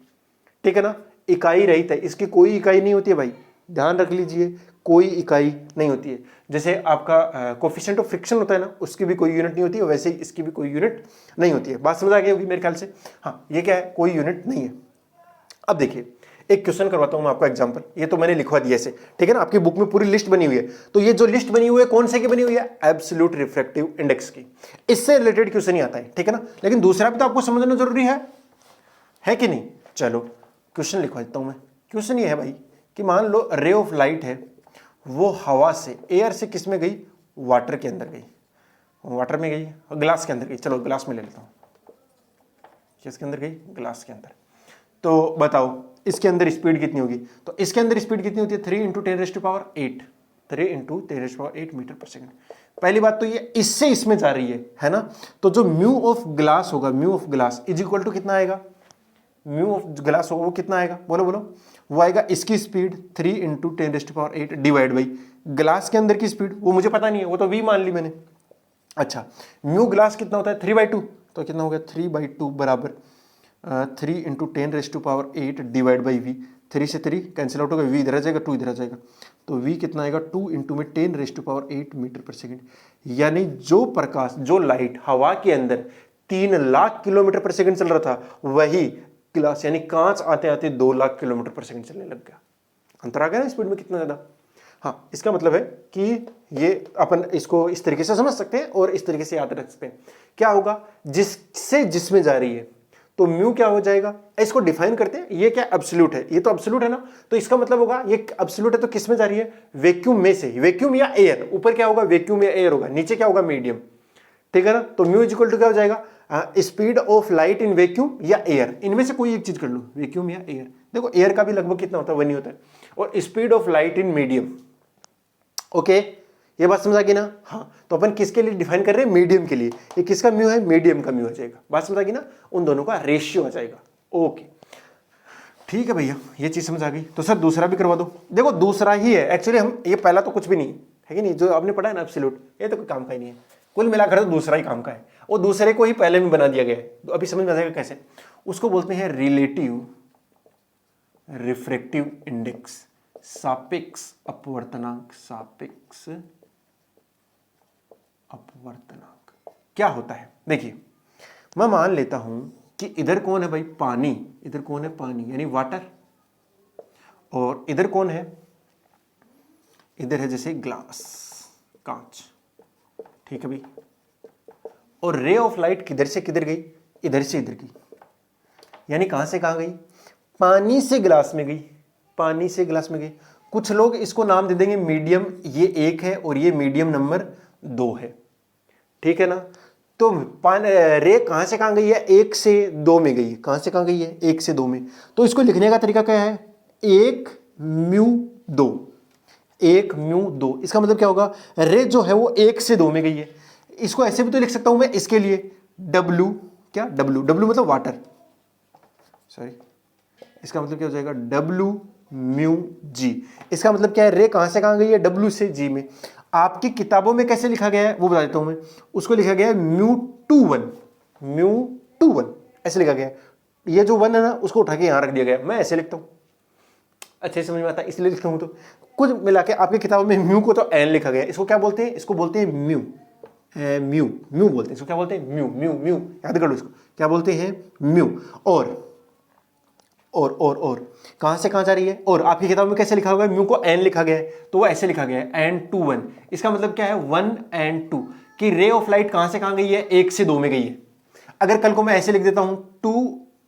ठीक है ना, इकाई रहित है, इसकी कोई इकाई नहीं होती है भाई, ध्यान रख लीजिए, कोई इकाई नहीं होती है। जैसे आपका कोफिशिएंट ऑफ फ्रिक्शन होता है ना, उसकी भी कोई यूनिट नहीं होती है, वैसे ही इसकी भी कोई यूनिट नहीं होती है। बात समझ आ गई होगी मेरे ख्याल से। हाँ, ये क्या है, कोई यूनिट नहीं है। अब देखिए एक क्वेश्चन करवाता हूं मैं आपको एग्जांपल, ये तो मैंने लिखवा दिया ऐसे, ठीक है ना। आपकी बुक में पूरी लिस्ट बनी हुई है, तो ये जो लिस्ट बनी हुई है कौन से की बनी हुई है, एब्सोल्यूट रिफ्रैक्टिव इंडेक्स की। इससे रिलेटेड क्वेश्चन ही आता है, ठीक है ना। लेकिन दूसरा भी तो आपको समझना जरूरी है कि नहीं। चलो क्वेश्चन लिखवा देता हूं मैं। क्वेश्चन ये है भाई कि मान लो रे ऑफ लाइट है, वो हवा से, एयर से किस में गई, वाटर के अंदर गई, वाटर में गई, ग्लास के अंदर गई। चलो ग्लास में ले लेता हूं, किसके अंदर गई, ग्लास के अंदर। तो बताओ इसके अंदर स्पीड कितनी होगी, तो इसके अंदर स्पीड कितनी होती है, 3 × 10⁸8, 3 × 10⁸8 मीटर पर सेकंड। पहली बात तो ये इससे इसमें जा रही है ना। तो जो म्यू ऑफ ग्लास होगा, mu of glass is equal to कितना आएगा, म्यू ऑफ ग्लास होगा वो कितना आएगा, बोलो बोलो, वो आएगा इसकी स्पीड 3 × 10⁸8 डिवाइड बाई ग्लास के अंदर की स्पीड, वो मुझे पता नहीं है, वो तो v मान ली मैंने। अच्छा, म्यू ग्लास कितना होता है, 3/2, तो कितना हो गया, 3/2 बराबर 3 × 10⁸8 डिवाइड बाई v। 3 से 3 कैंसिल आउट होगा, v इधर आ जाएगा, 2 इधर आ जाएगा, तो v कितना आएगा, 2 × 10⁸8 मीटर पर सेकंड। यानी जो प्रकाश, जो लाइट हवा के अंदर 3 लाख किलोमीटर पर सेकंड चल रहा था, वही ग्लास यानी कांच आते आते 2 लाख किलोमीटर पर सेकंड चलने लग गया। अंतर आ गया ना स्पीड में कितना ज्यादा। हाँ, इसका मतलब है कि ये अपन इसको इस तरीके से समझ सकते हैं और इस तरीके से याद रख सकते हैं। क्या होगा, जिससे जिसमें जा रही है, तो म्यू क्या हो जाएगा, इसको डिफाइन करते हैं। ये क्या एब्सोल्यूट है, ये तो एब्सोल्यूट है ना, तो इसका मतलब होगा ये एब्सोल्यूट है तो किस में जा रही है, वैक्यूम में से, वैक्यूम या एयर। ऊपर क्या होगा, वैक्यूम या एयर होगा, नीचे क्या होगा, मीडियम। ठीक है ना, तो म्यू इज इक्वल टू क्या हो जाएगा, speed of light in vacuum या एयर, इनमें से कोई एक चीज कर लो, वैक्यूम या एयर। देखो एयर का भी लगभग कितना होता है, 1 ही होता है। और speed of light in medium. Okay, ये बात समझ आ गई ना? हाँ, तो अपन किसके लिए डिफाइन कर रहे हैं? मीडियम के लिए। ये किसका म्यू है? मीडियम का म्यू आ जाएगा। बात समझ आ गई ना? उन दोनों का रेशियो आ जाएगा। ओके, ठीक है भैया, ये चीज समझ आ गई। तो सर दूसरा भी करवा दो। देखो दूसरा ही है एक्चुअली, हम ये पहला तो कुछ भी नहीं है कि नहीं, जो आपने पढ़ा है ना एब्सोल्यूट, ये तो कोई काम का ही नहीं है। कुल मिलाकर तो दूसरा ही काम का है, और दूसरे को ही पहले में बना दिया गया है। तो अभी समझ में आ जाएगा कैसे। उसको बोलते हैं रिलेटिव रिफ्रैक्टिव इंडेक्स, सापेक्ष अपवर्तनांक। सापेक्ष अपवर्तनांक क्या होता है? देखिए, मैं मान लेता हूं कि इधर कौन है भाई? पानी। इधर कौन है? पानी यानी वाटर। और इधर कौन है? इधर है जैसे ग्लास, कांच। ठीक है भाई। और रे ऑफ लाइट किधर से किधर गई? इधर से इधर गई। यानी कहां से कहां गई? पानी से ग्लास में गई। पानी से ग्लास में गई। कुछ लोग इसको नाम दे देंगे मीडियम, ये 1 है और ये मीडियम नंबर 2 है। ठीक है ना? तो रे कहां से कहां गई है? 1 से 2 में गई। कहां से कहां गई है? 1 से 2 में। तो इसको लिखने का तरीका क्या है? 1 म्यू 2। 1 म्यू 2। इसका मतलब क्या होगा? रे जो है वो 1 से 2 में गई है। इसको ऐसे भी तो लिख सकता हूं मैं इसके लिए, W। क्या? W मतलब वाटर, सॉरी। इसका मतलब क्या हो जाएगा? W mu G। इसका मतलब क्या है? रे कहां से कहां गई है? W से G में। आपकी किताबों में कैसे लिखा गया है वो बता देता हूं मैं। उसको लिखा गया है म्यू टू वन, ऐसे लिखा गया है। ये जो 1 है ना, उसको उठा के यहां रख दिया गया। मैं ऐसे लिखता हूं, अच्छे समझ में आता है इसलिए लिखता हूं। तो कुछ मिला के आपकी किताबों में म्यू को तो एन लिखा गया है। इसको क्या बोलते हैं? इसको बोलते हैं म्यू। म्यू बोलते हैं इसको। क्या बोलते हैं? म्यू। याद कर लो इसको, क्या बोलते हैं? म्यू। और कहां से कहां जा रही है? और आपकी किताब में कैसे लिखा होगा? म्यू को एन लिखा गया है, तो वो ऐसे लिखा गया है एन टू 1। इसका मतलब क्या है? 1 and 2 कि रे ऑफ लाइट कहां से कहां गई है? 1 से 2 में गई है। अगर कल को मैं ऐसे लिख देता हूं 2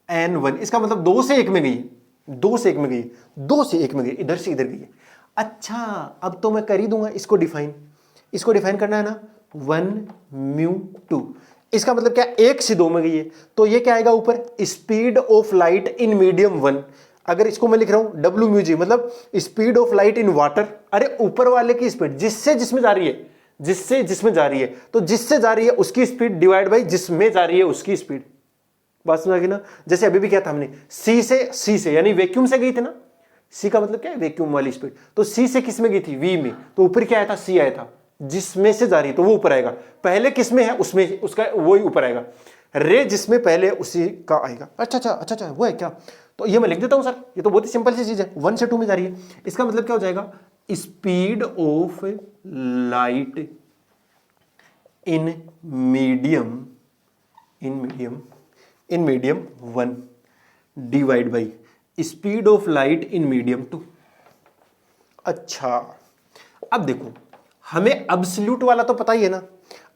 and 1, इसका मतलब 2 से 1 में गई है। 2 से 1 में गई, 2 से 1 में गई, इधर से इधर गई है। अच्छा, अब तो मैं कर ही दूंगा इसको डिफाइन। इसको डिफाइन करना है ना, 1 म्यू 2। इसका मतलब क्या? 1 से 2 में गई है, तो ये क्या आएगा ऊपर? Speed of light in medium 1। अगर इसको मैं लिख रहा हूं W म्यू G, मतलब speed of light in water. अरे ऊपर वाले की स्पीड जिससे जिसमें जा रही है, जिससे जिसमें जा रही है, तो जिससे जा रही है उसकी स्पीड डिवाइड बाई जिसमें जा रही है उसकी स्पीड। बात समझ आ गई ना? जैसे अभी भी क्या था हमने, C से यानी वैक्यूम से गई थी ना। C का मतलब क्या है? वैक्यूम वाली स्पीड। तो C से किस में गई थी? V में। तो ऊपर क्या आया था? C आया था। जिसमें से जा रही है तो वो ऊपर आएगा। पहले किसमें है? उसमें, उसका वो ही ऊपर आएगा। रे जिसमें पहले उसी का आएगा। अच्छा, वो है क्या? तो ये मैं लिख देता हूं सर, ये तो बहुत ही सिंपल सी चीज है। 1 से 2 में जा रही है, इसका मतलब क्या हो जाएगा? Speed of light in medium 1 divide by speed of light in medium 2। अच्छा, अब देखो, हमें एब्सोल्यूट वाला तो पता ही है ना।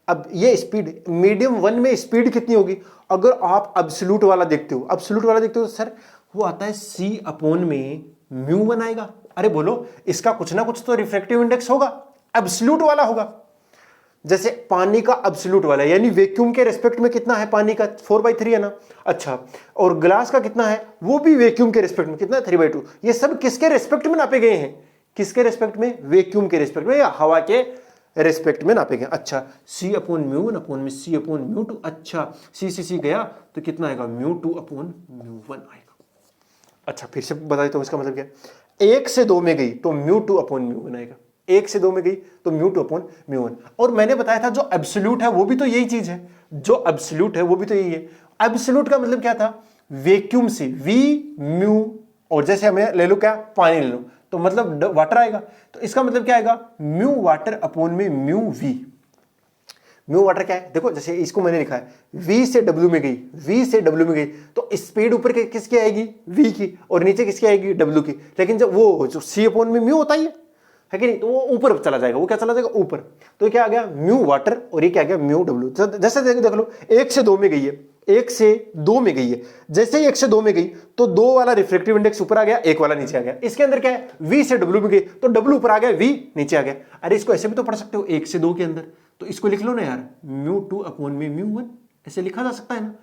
अब ये स्पीड मीडियम 1 में स्पीड कितनी होगी? अगर आप एब्सोल्यूट वाला देखते हो, सर वो आता है C अपॉन में म्यू 1 आएगा। अरे बोलो, इसका कुछ ना कुछ तो रिफ्रैक्टिव इंडेक्स होगा, एब्सोल्यूट वाला होगा। जैसे पानी का एब्सोल्यूट वाला, यानी वैक्यूम के रेस्पेक्ट में कितना है पानी का? 4/3 है ना। अच्छा, और ग्लास का कितना है? वो भी वैक्यूम के रेस्पेक्ट में कितना है? 3/2। ये सब किसके रेस्पेक्ट में नापे गए हैं? किसके रेस्पेक्ट में? वैक्यूम के रेस्पेक्ट में या हवा के रेस्पेक्ट में नापे गए। अच्छा, C अपॉन म्यू 1 अपॉन में C अपॉन म्यू 2। अच्छा, C गया तो कितना आएगा? म्यू 2 अपॉन म्यू 1 आएगा। अच्छा, फिर से बता देता हूं इसका मतलब क्या है। 1 से 2 में गई तो म्यू 2 अपॉन म्यू 1 आएगा। 1 से 2 में गई तो म्यू 2 अपॉन म्यू 1। और मैंने बताया था जो एब्सोल्यूट है वो भी तो यही चीज है। एब्सोल्यूट का मतलब क्या था? वैक्यूम से V म्यू, और जैसे हमें ले लो क्या? पानी ले लो, तो मतलब वाटर आएगा। तो इसका मतलब क्या आएगा? म्यू वाटर अपॉन में म्यू V। म्यू वाटर क्या है? देखो, जैसे इसको मैंने लिखा है V से W में गई, तो स्पीड ऊपर किसकी आएगी? V की, और नीचे किसकी आएगी? W की। लेकिन जब वो जो C अपॉन में म्यू होता ही है कि नहीं, तो वो ऊपर चला जाएगा। वो क्या चला जाएगा? ऊपर। तो क्या आ गया? म्यू वाटर, और ये क्या आ गया? Mu W। जैसे देख लो, 1 से 2 में गई है, 1 से 2 में गई है। जैसे ही 1 से 2 में गई तो 2 वाला रिफ्रैक्टिव इंडेक्स ऊपर आ गया, 1 वाला नीचे आ गया। इसके अंदर क्या है? V से W में गई तो W ऊपर आ गया, V नीचे आ गया। अरे इसको ऐसे भी तो पढ़ सकते हो 1 से 2 के अंदर। तो इसको लिख लो ना यार, म्यू 2 अपॉन में म्यू 1। ऐसे लिखा जा सकता है ना।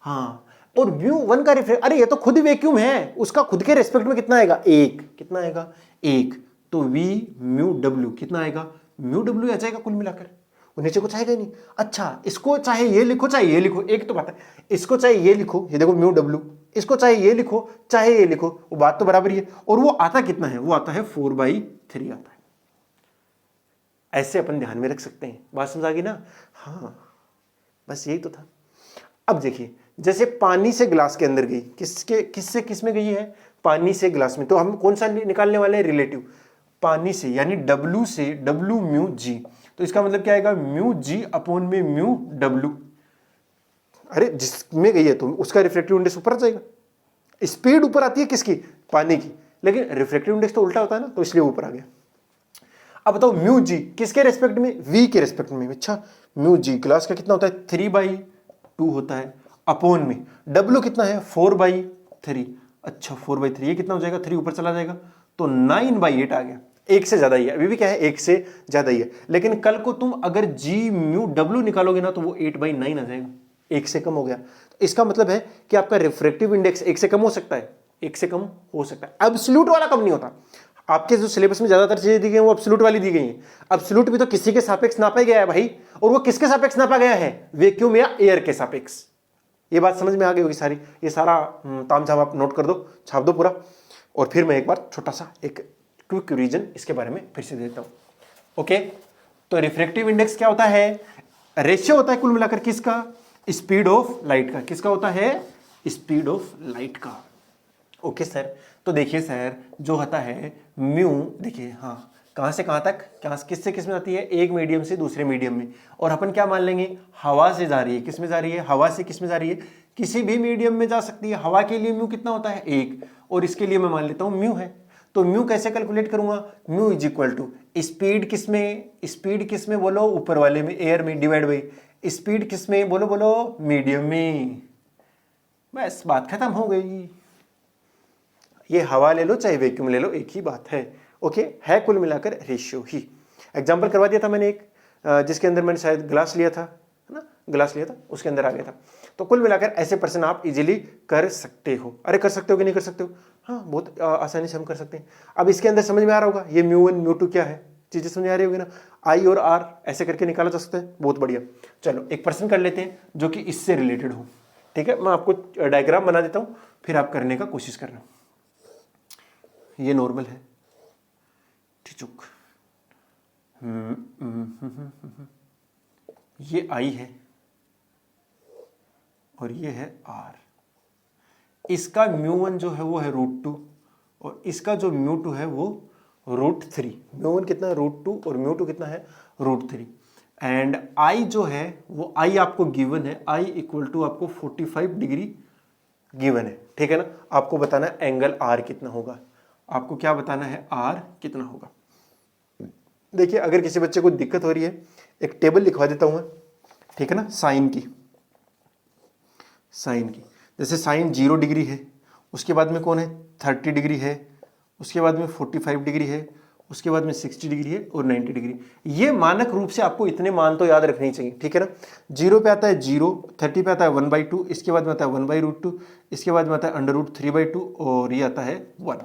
हाँ, और म्यू वन का रिफ्लेक्ट, अरे ये तो खुद वैक्यूम है, उसका खुद के रेस्पेक्ट में कितना आएगा, एक, कितना आएगा, एक, तो वी म्यू डब्ल्यू कितना आएगा, म्यू डब्ल्यू आ जाएगा कुल मिलाकर, वो नीचे कुछ आएगा ही नहीं। अच्छा, इसको चाहे ये लिखो चाहे ये लिखो, एक तो बात है, इसको चाहे ये लिखो, ये देखो म्यू डब्ल्यू, इसको चाहे ये लिखो चाहे ये लिखो, वो बात तो बराबर ही है। और वो आता कितना है, वो आता है 4/3 आता है। ऐसे अपन ध्यान में रख सकते हैं, बात समझ आ गई ना। हाँ, बस यही तो था। अब देखिए, जैसे पानी से ग्लास के अंदर गई, किससे किस में गई है, पानी से ग्लास में, तो हम कौन सा निकालने वाले हैं, रिलेटिव, पानी से, यानी W से W म्यू जी, तो इसका मतलब क्या आएगा, म्यू जी अपॉन में म्यू W। अरे जिसमें गई है तो उसका रिफ्लेक्टिव इंडेक्स ऊपर आ जाएगा। स्पीड ऊपर आती है किसकी, पानी की, लेकिन रिफ्लेक्टिव इंडेक्स तो उल्टा होता है ना, तो इसलिए ऊपर आ गया। अब बताओ म्यू जी किसके रेस्पेक्ट में, V के रेस्पेक्ट में। अच्छा, म्यू जी ग्लास का कितना होता है, 3/2 होता है, अपॉन में W कितना है, 4/3। अच्छा, 4/3, ये कितना हो जाएगा, 3 ऊपर चला जाएगा, तो 9/8 आ गया। एक से ज्यादा ही है, अभी भी क्या है, एक से ज्यादा ही है, लेकिन कल को तुम अगर G म्यू W निकालोगे ना, तो वो 8/9 आ जाएगा, एक से कम हो गया। तो इसका मतलब है कि आपका रिफ्रेक्टिव इंडेक्स एक से कम हो सकता है, एक से कम हो सकता है, एब्सोल्यूट वाला कम नहीं होता। आपके जो सिलेबस में ज्यादातर चीजें दी गई हैं वो एब्सोल्यूट वाली दी गई हैं। एब्सोल्यूट भी तो किसी के सापेक्ष नापा गया है भाई, और वो किसके सापेक्ष नापा गया है, वैक्यूम या एयर के सापेक्ष। ये बात समझ में आ गई होगी सारी, ये सारा तामझाम आप नोट कर दो, छाप दो पूरा, और फिर मैं एक बार छोटा सा एक क्विक रीजन इसके बारे में फिर से देता हूं। ओके, तो रिफ्रेक्टिव इंडेक्स क्या होता है, रेशियो होता है कुल मिलाकर किसका, स्पीड ऑफ लाइट का। किसका होता है, स्पीड ऑफ लाइट का। ओके सर, तो देखिए सर, जो होता है म्यू, देखिए हाँ, कहां से कहां तक, किससे किस में जाती है, एक मीडियम से दूसरे मीडियम में, और अपन क्या मान लेंगे, हवा से जा रही है, किस में जा रही है, हवा से किस में जा रही है, किसी भी मीडियम में जा सकती है। हवा के लिए म्यू कितना होता है, 1, और इसके लिए मैं मान लेता हूं म्यू है। तो म्यू कैसे कैलकुलेट करूंगा, mu is equal to speed किसमें बोलो, ऊपर वाले में, एयर में, डिवाइड बाई स्पीड किसमें बोलो मीडियम में। बस बात खत्म हो गई। ये हवा ले लो चाहे वैक्यूम ले लो, एक ही बात है। ओके, है कुल मिलाकर रेशियो ही। एग्जांपल करवा दिया था मैंने एक, जिसके अंदर मैंने शायद ग्लास लिया था, है ना, ग्लास लिया था, उसके अंदर आ गया था। तो कुल मिलाकर ऐसे पर्सन आप इजीली कर सकते हो। अरे कर सकते हो कि नहीं कर सकते हो, हाँ, बहुत आसानी से हम कर सकते हैं। अब इसके अंदर समझ में आ रहा होगा ये म्यू1 म्यू2 क्या है, चीजें समझ आ रही होगी ना, I और R ऐसे करके निकाला जा सकता है, बहुत बढ़िया। चलो एक पर्सन कर लेते हैं जो कि इससे रिलेटेड हो, ठीक है। मैं आपको डायग्राम बना देता हूं, फिर आप करने का कोशिश करना। ये नॉर्मल है, ठिचुक, ये I है और ये है R। इसका म्यू1 जो है वो है √2, और इसका जो म्यू2 है वो √3। म्यू1 कितना है, √2, और म्यू2 कितना है, √3। एंड I जो है वो I आपको गिवन है, I इक्वल टू आपको 45 डिग्री गिवन है, ठीक है ना। आपको बताना है एंगल R कितना होगा, आपको क्या बताना है, R कितना होगा। देखिए अगर किसी बच्चे को दिक्कत हो रही है, एक टेबल लिखवा देता हूं मैं, ठीक है ना, साइन की, जैसे साइन 0 डिग्री है, उसके बाद में कौन है, 30 डिग्री है, उसके बाद में 45 डिग्री है, उसके बाद में 60 डिग्री है, और 90 डिग्री। ये मानक रूप से आपको इतने मान तो याद रखने चाहिए, ठीक है ना। 0 पे आता है 0, 30 पे आता है 1/2, इसके बाद में आता है 1/√2, इसके बाद में आता है √3/2, और ये आता है 1।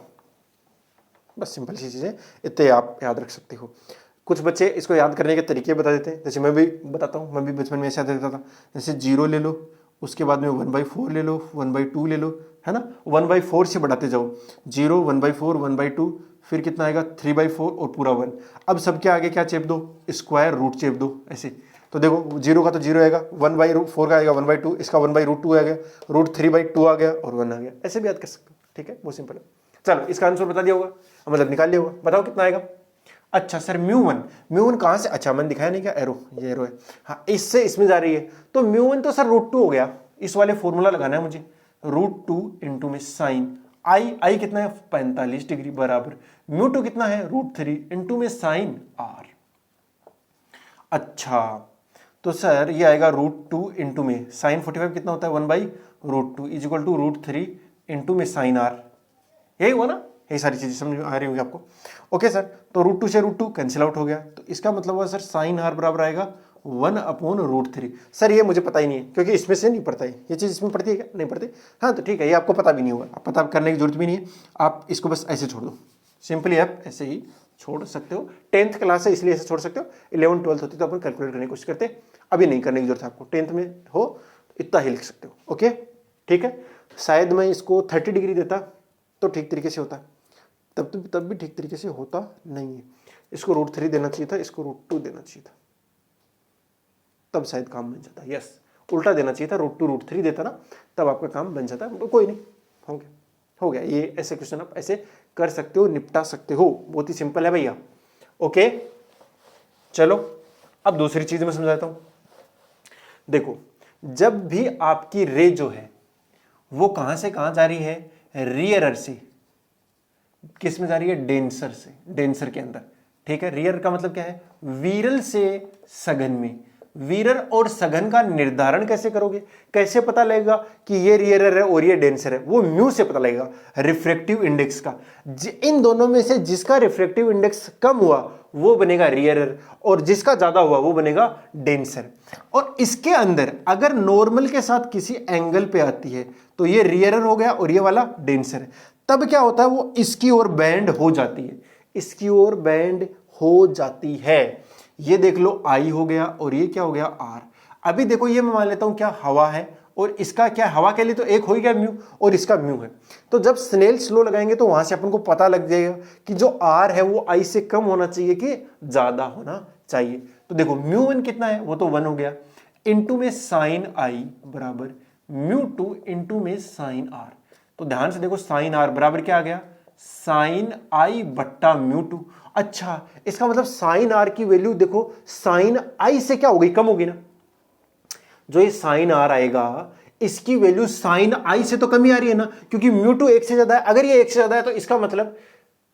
बस सिंपल सी चीज़ें, इतने आप याद रख सकते हो। कुछ बच्चे इसको याद करने के तरीके बता देते हैं, जैसे मैं भी बताता हूँ, मैं भी बचपन में ऐसे याद करता था, जैसे 0 ले लो, उसके बाद में 1/4 ले लो, 1/2 ले लो, है ना, 1/4 से बढ़ाते जाओ, 0, 1/4, 1/2, फिर कितना आएगा, 3/4 और पूरा 1। अब सबके आगे क्या चेप दो, स्क्वायर रूट चेप दो, ऐसे। तो देखो 0 का तो 0 आएगा, 1/4 का आएगा 1/2, इसका 1/√2 आ गया, √3/2 आ गया, और 1 आ गया। ऐसे भी याद कर सकते हो, ठीक है, बहुत सिंपल है। चलो इसका आंसर बता दिया होगा, मतलब निकाल लिया होगा, बताओ कितना आएगा। अच्छा सर म्यू1 कहां से, अच्छा मैंने दिखाया नहीं क्या, एरो, ये एरो है, हाँ, इससे इसमें जा रही है, तो म्यू1 तो सर √2 हो गया। इस वाले फॉर्मूला लगाना है मुझे, √2 इंटू में साइन आई कितना है, 45 डिग्री, बराबर म्यू2 कितना है, √3 इंटू में साइन R। अच्छा तो सर ये आएगा √2 इंटू में साइन 45 कितना होता है, 1/√2 इज इक्वल टू √3 इंटू में साइन R। यही हुआ ना, ये सारी चीजें समझ में आ रही होंगी आपको। ओके सर, तो √2 से √2 कैंसिल आउट हो गया, तो इसका मतलब हुआ सर साइन R बराबर आएगा 1/√3। सर ये मुझे पता ही नहीं है क्योंकि इसमें से नहीं पड़ता है, ये चीज़ इसमें पड़ती है क्या? नहीं पड़ती। हाँ तो ठीक है, ये आपको पता भी नहीं होगा, आप पता करने की जरूरत भी नहीं है, आप इसको बस ऐसे छोड़ दो, सिंपली आप ऐसे ही छोड़ सकते हो। 10th क्लास है इसलिए ऐसे छोड़ सकते हो, 11 12th होती तो अपन कैलकुलेट करने की कोशिश करते, अभी नहीं करने की जरूरत है आपको, 10th में हो इतना ही लिख सकते हो। ओके ठीक है, शायद मैं इसको 30 डिग्री देता तो ठीक तरीके से होता, तब भी ठीक तरीके से होता नहीं है। इसको √3 देना चाहिए था, इसको √2 देना चाहिए था, तब शायद काम बन जाता। यस, उल्टा देना चाहिए था, √2 √3 देता ना, तब आपका काम बन जाता। कोई नहीं, हो गया। ये ऐसे क्वेश्चन आप ऐसे कर सकते हो, निपटा सकते हो, बहुत ही सिंपल है भैया। ओके चलो अब दूसरी चीज मैं समझाता हूं। देखो जब भी आपकी रे जो है वो कहां से कहां जा रही है, रियरर से, किस में जा रही है, डेंसर से, डेंसर के अंदर। ठीक है, रियर का मतलब क्या है, विरल से सघन में। विरल और सघन का निर्धारण कैसे करोगे, कैसे पता लगेगा कि ये रियरर है और ये डेंसर है, वो म्यू से पता लगेगा, रिफ्रैक्टिव इंडेक्स का। इन दोनों में से जिसका रिफ्रैक्टिव इंडेक्स कम हुआ वो बनेगा रियरर, और जिसका ज्यादा हुआ वो बनेगा डेंसर। और इसके अंदर अगर नॉर्मल के साथ किसी एंगल पे आती है तो ये रियरर हो गया और ये वाला डेंसर है। तब क्या होता है, वो इसकी ओर बैंड हो जाती है, इसकी ओर बैंड हो जाती है। ये देख लो आई हो गया और ये क्या हो गया आर। अभी देखो ये मैं मान लेता हूं क्या हवा है, और इसका क्या, हवा के लिए तो एक हो ही गया म्यू, और इसका म्यू है। तो जब स्नेल्स लॉ लगाएंगे तो वहां से अपन को पता लग जाएगा कि जो आर है वो आई से कम होना चाहिए कि ज्यादा होना चाहिए। तो देखो μ1 कितना है, वो तो 1 हो गया, इंटू में साइन आई बराबर μ2 इंटू में साइन आर। तो ध्यान से देखो साइन आर बराबर क्या आ गया, साइन आई बट्टा μ2। अच्छा इसका मतलब साइन आर की वैल्यू देखो साइन आई से क्या हो गई, कम होगी ना। जो ये साइन आर आएगा इसकी वैल्यू साइन आई से तो कम ही आ रही है ना, क्योंकि μ2 1 से ज्यादा है। अगर ये 1 से ज्यादा है तो इसका मतलब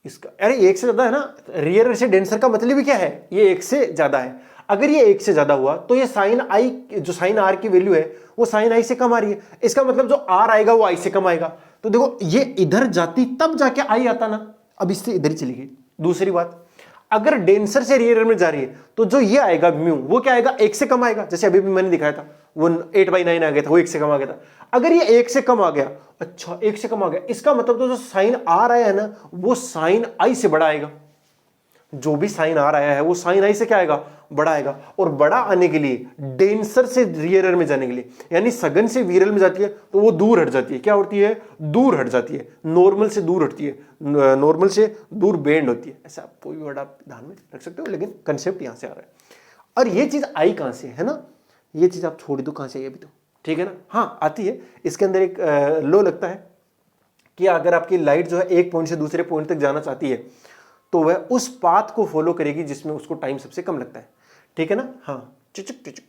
इसका, अरे 1 से ज्यादा है ना, रियर से डेंसर का मतलब ही क्या है, ये 1 से ज्यादा है। अगर ये 1 से ज्यादा हुआ तो ये साइन आई, जो साइन आर की वैल्यू है वो साइन आई से कम आ रही है, इसका मतलब जो आर आएगा वो आई से कम आएगा। तो देखो ये इधर जाती तब जाके आई आता ना, अब इससे इधर ही चली गई। दूसरी बात, अगर डेंसर से रियर में जा रही है तो जो ये आएगा म्यू वो क्या आएगा, 1 से कम आएगा। जैसे अभी भी मैंने दिखाया था वो 8/9 आ गया था, वो 1 से कम आ गया था। अगर ये 1 से कम आ गया, अच्छा 1 से कम आ गया, इसका मतलब तो जो साइन आर आया है ना वो साइन आई से बड़ा आएगा। जो भी साइन आर आया है वो साइन आई से क्या आएगा, बड़ा आएगा। और बड़ा आने के लिए डेंसर से रियरर में जाने के लिए, यानी सघन से विरल में जाती है तो वो दूर हट जाती है। क्या होती है, दूर हट जाती है, नॉर्मल से दूर हटती है, नॉर्मल से दूर बेंड होती है। ऐसा कोई भी वर्ड आप ध्यान में रख सकते हो, लेकिन कंसेप्ट यहां से आ रहा है। और ये चीज आई कहां से है ना, ये चीज आप छोड़ दो, कहां से आई अभी तो, ठीक है ना। हाँ आती है, इसके अंदर एक लॉ लगता है कि अगर आपकी लाइट जो है एक पॉइंट से दूसरे पॉइंट तक जाना चाहती है तो वह उस पाथ को फॉलो करेगी जिसमें उसको टाइम सबसे कम लगता है, ठीक है ना। हाँ चुचुक चुचुक,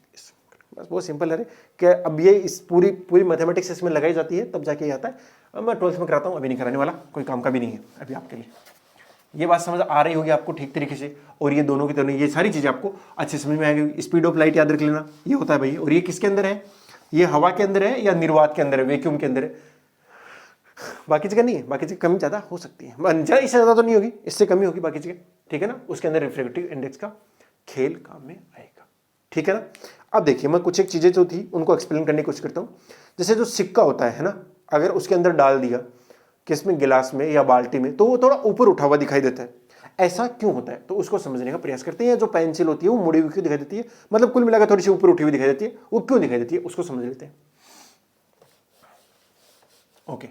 बस बहुत सिंपल है कि अब ये इस पूरी मैथमेटिक्स इसमें लगाई जाती है तब जाके आता है। अब मैं 12th में कराता हूँ, अभी नहीं कराने वाला, कोई काम का भी नहीं है अभी आपके लिए। ये बात समझ आ रही होगी आपको ठीक तरीके से, और ये दोनों की दोनों ये सारी चीजें आपको अच्छे समझ में आएगी। स्पीड ऑफ लाइट याद रख लेना, ये होता है भाई। और ये किसके अंदर है, ये हवा के अंदर है या निर्वात के अंदर है, वैक्यूम के अंदर है, बाकी जगह नहीं है। बाकी जगह कमी ज्यादा हो सकती है, इससे ज्यादा तो नहीं होगी, इससे कमी होगी बाकी जगह, ठीक है ना। उसके अंदर रिफ्रैक्टिव इंडेक्स का खेल काम में आएगा, ठीक है ना। अब देखिए मैं कुछ एक चीजें जो थी उनको एक्सप्लेन करने की कोशिश करता हूँ। जैसे जो सिक्का होता है ना, अगर उसके अंदर डाल दिया किसमें, गिलास में या बाल्टी में, तो वो थोड़ा ऊपर उठा हुआ दिखाई देता है। ऐसा क्यों होता है तो उसको समझने का प्रयास करते हैं। जो पेंसिल होती है वो मुड़ी हुई क्यों दिखाई देती है, मतलब कुल मिलाकर थोड़ी सी ऊपर उठी हुई दिखाई देती है, वो क्यों दिखाई देती है उसको समझ लेते हैं। ओके,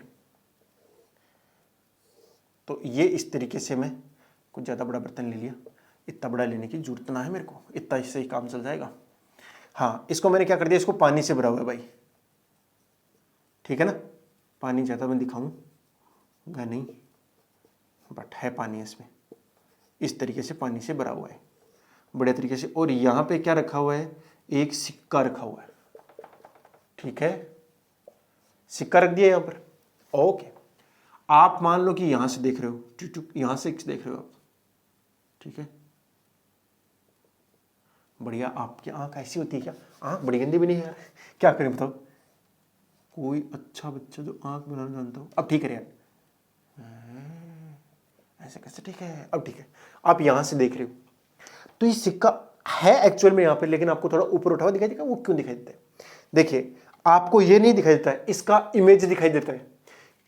तो ये इस तरीके से मैं कुछ ज़्यादा बड़ा बर्तन ले लिया, इतना बड़ा लेने की जरूरत ना है मेरे को, इतना इससे ही काम चल जाएगा। हाँ इसको मैंने क्या कर दिया, इसको पानी से भरा हुआ है भाई, ठीक है ना। पानी ज़्यादा मैं दिखाऊंगा नहीं, बट है पानी इसमें, इस तरीके से पानी से भरा हुआ है बढ़िया तरीके से। और यहाँ पे क्या रखा हुआ है, एक सिक्का रखा हुआ है, ठीक है, सिक्का रख दिया यहाँ पर। ओके, आप मान लो कि यहां से देख रहे हो, यहां से देख रहे हो आप, ठीक है, बढ़िया। आपकी आंख ऐसी होती है क्या, आंख बड़ी गंदी भी नहीं है यार, क्या करें बताओ। कोई अच्छा बच्चा जो आंख बनाना जानता हो, अब ठीक है यार, ऐसे कैसे, ठीक है अब ठीक है। आप यहां से देख रहे हो तो ये सिक्का है एक्चुअल में यहाँ पे, लेकिन आपको थोड़ा ऊपर उठा हुआ दिखाई देगा। वो क्यों दिखाई देता है? देखिए, आपको ये नहीं दिखाई देता है, इसका इमेज दिखाई देता है।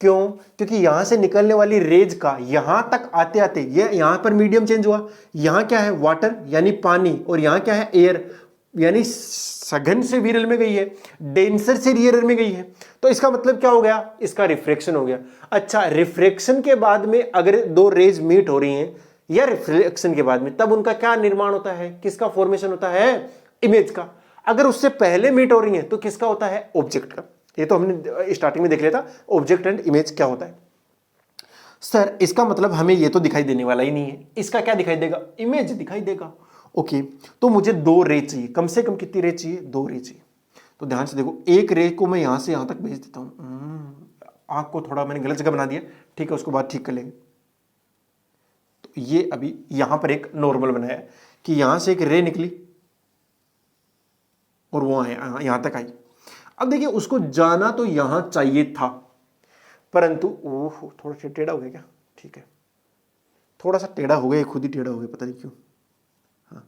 क्यों? क्योंकि यहां से निकलने वाली रेज का यहां तक आते आते ये यहां पर मीडियम चेंज हुआ। यहां क्या है? वाटर यानी पानी, और यहां क्या है? एयर यानी सघन से विरल में गई है, डेंसर से रियरर में गई है। तो इसका मतलब क्या हो गया? इसका रिफ्रैक्शन हो गया। अच्छा, रिफ्रैक्शन के बाद में अगर दो रेज मीट हो रही हैं या रिफ्लेक्शन के बाद में, तब उनका क्या निर्माण होता है? किसका फॉर्मेशन होता है? इमेज का। अगर उससे पहले मीट हो रही है तो किसका होता है? ऑब्जेक्ट का। ये तो हमने स्टार्टिंग में देख लिया था, ऑब्जेक्ट एंड इमेज क्या होता है। सर इसका मतलब हमें ये तो दिखाई देने वाला ही नहीं है, इसका क्या दिखाई देगा? इमेज दिखाई देगा। ओके, तो मुझे दो रे चाहिए, कम से कम कितनी रे चाहिए? दो रे चाहिए। तो ध्यान से देखो, एक रे को मैं यहां से यहां तक भेज देता हूं। आंख को थोड़ा मैंने गलत जगह बना दिया, ठीक है, उसको बाद ठीक कर लेंगे। तो ये अभी यहां पर एक नॉर्मल बनाया कि यहां से एक रे निकली और वो यहां तक आई। अब देखिए, उसको जाना तो यहां चाहिए था, परंतु ओह थोड़ा सा टेढ़ा हो गया क्या? ठीक है, थोड़ा सा टेढ़ा हो गया, खुद ही टेढ़ा हो गया, पता नहीं क्यों। हाँ,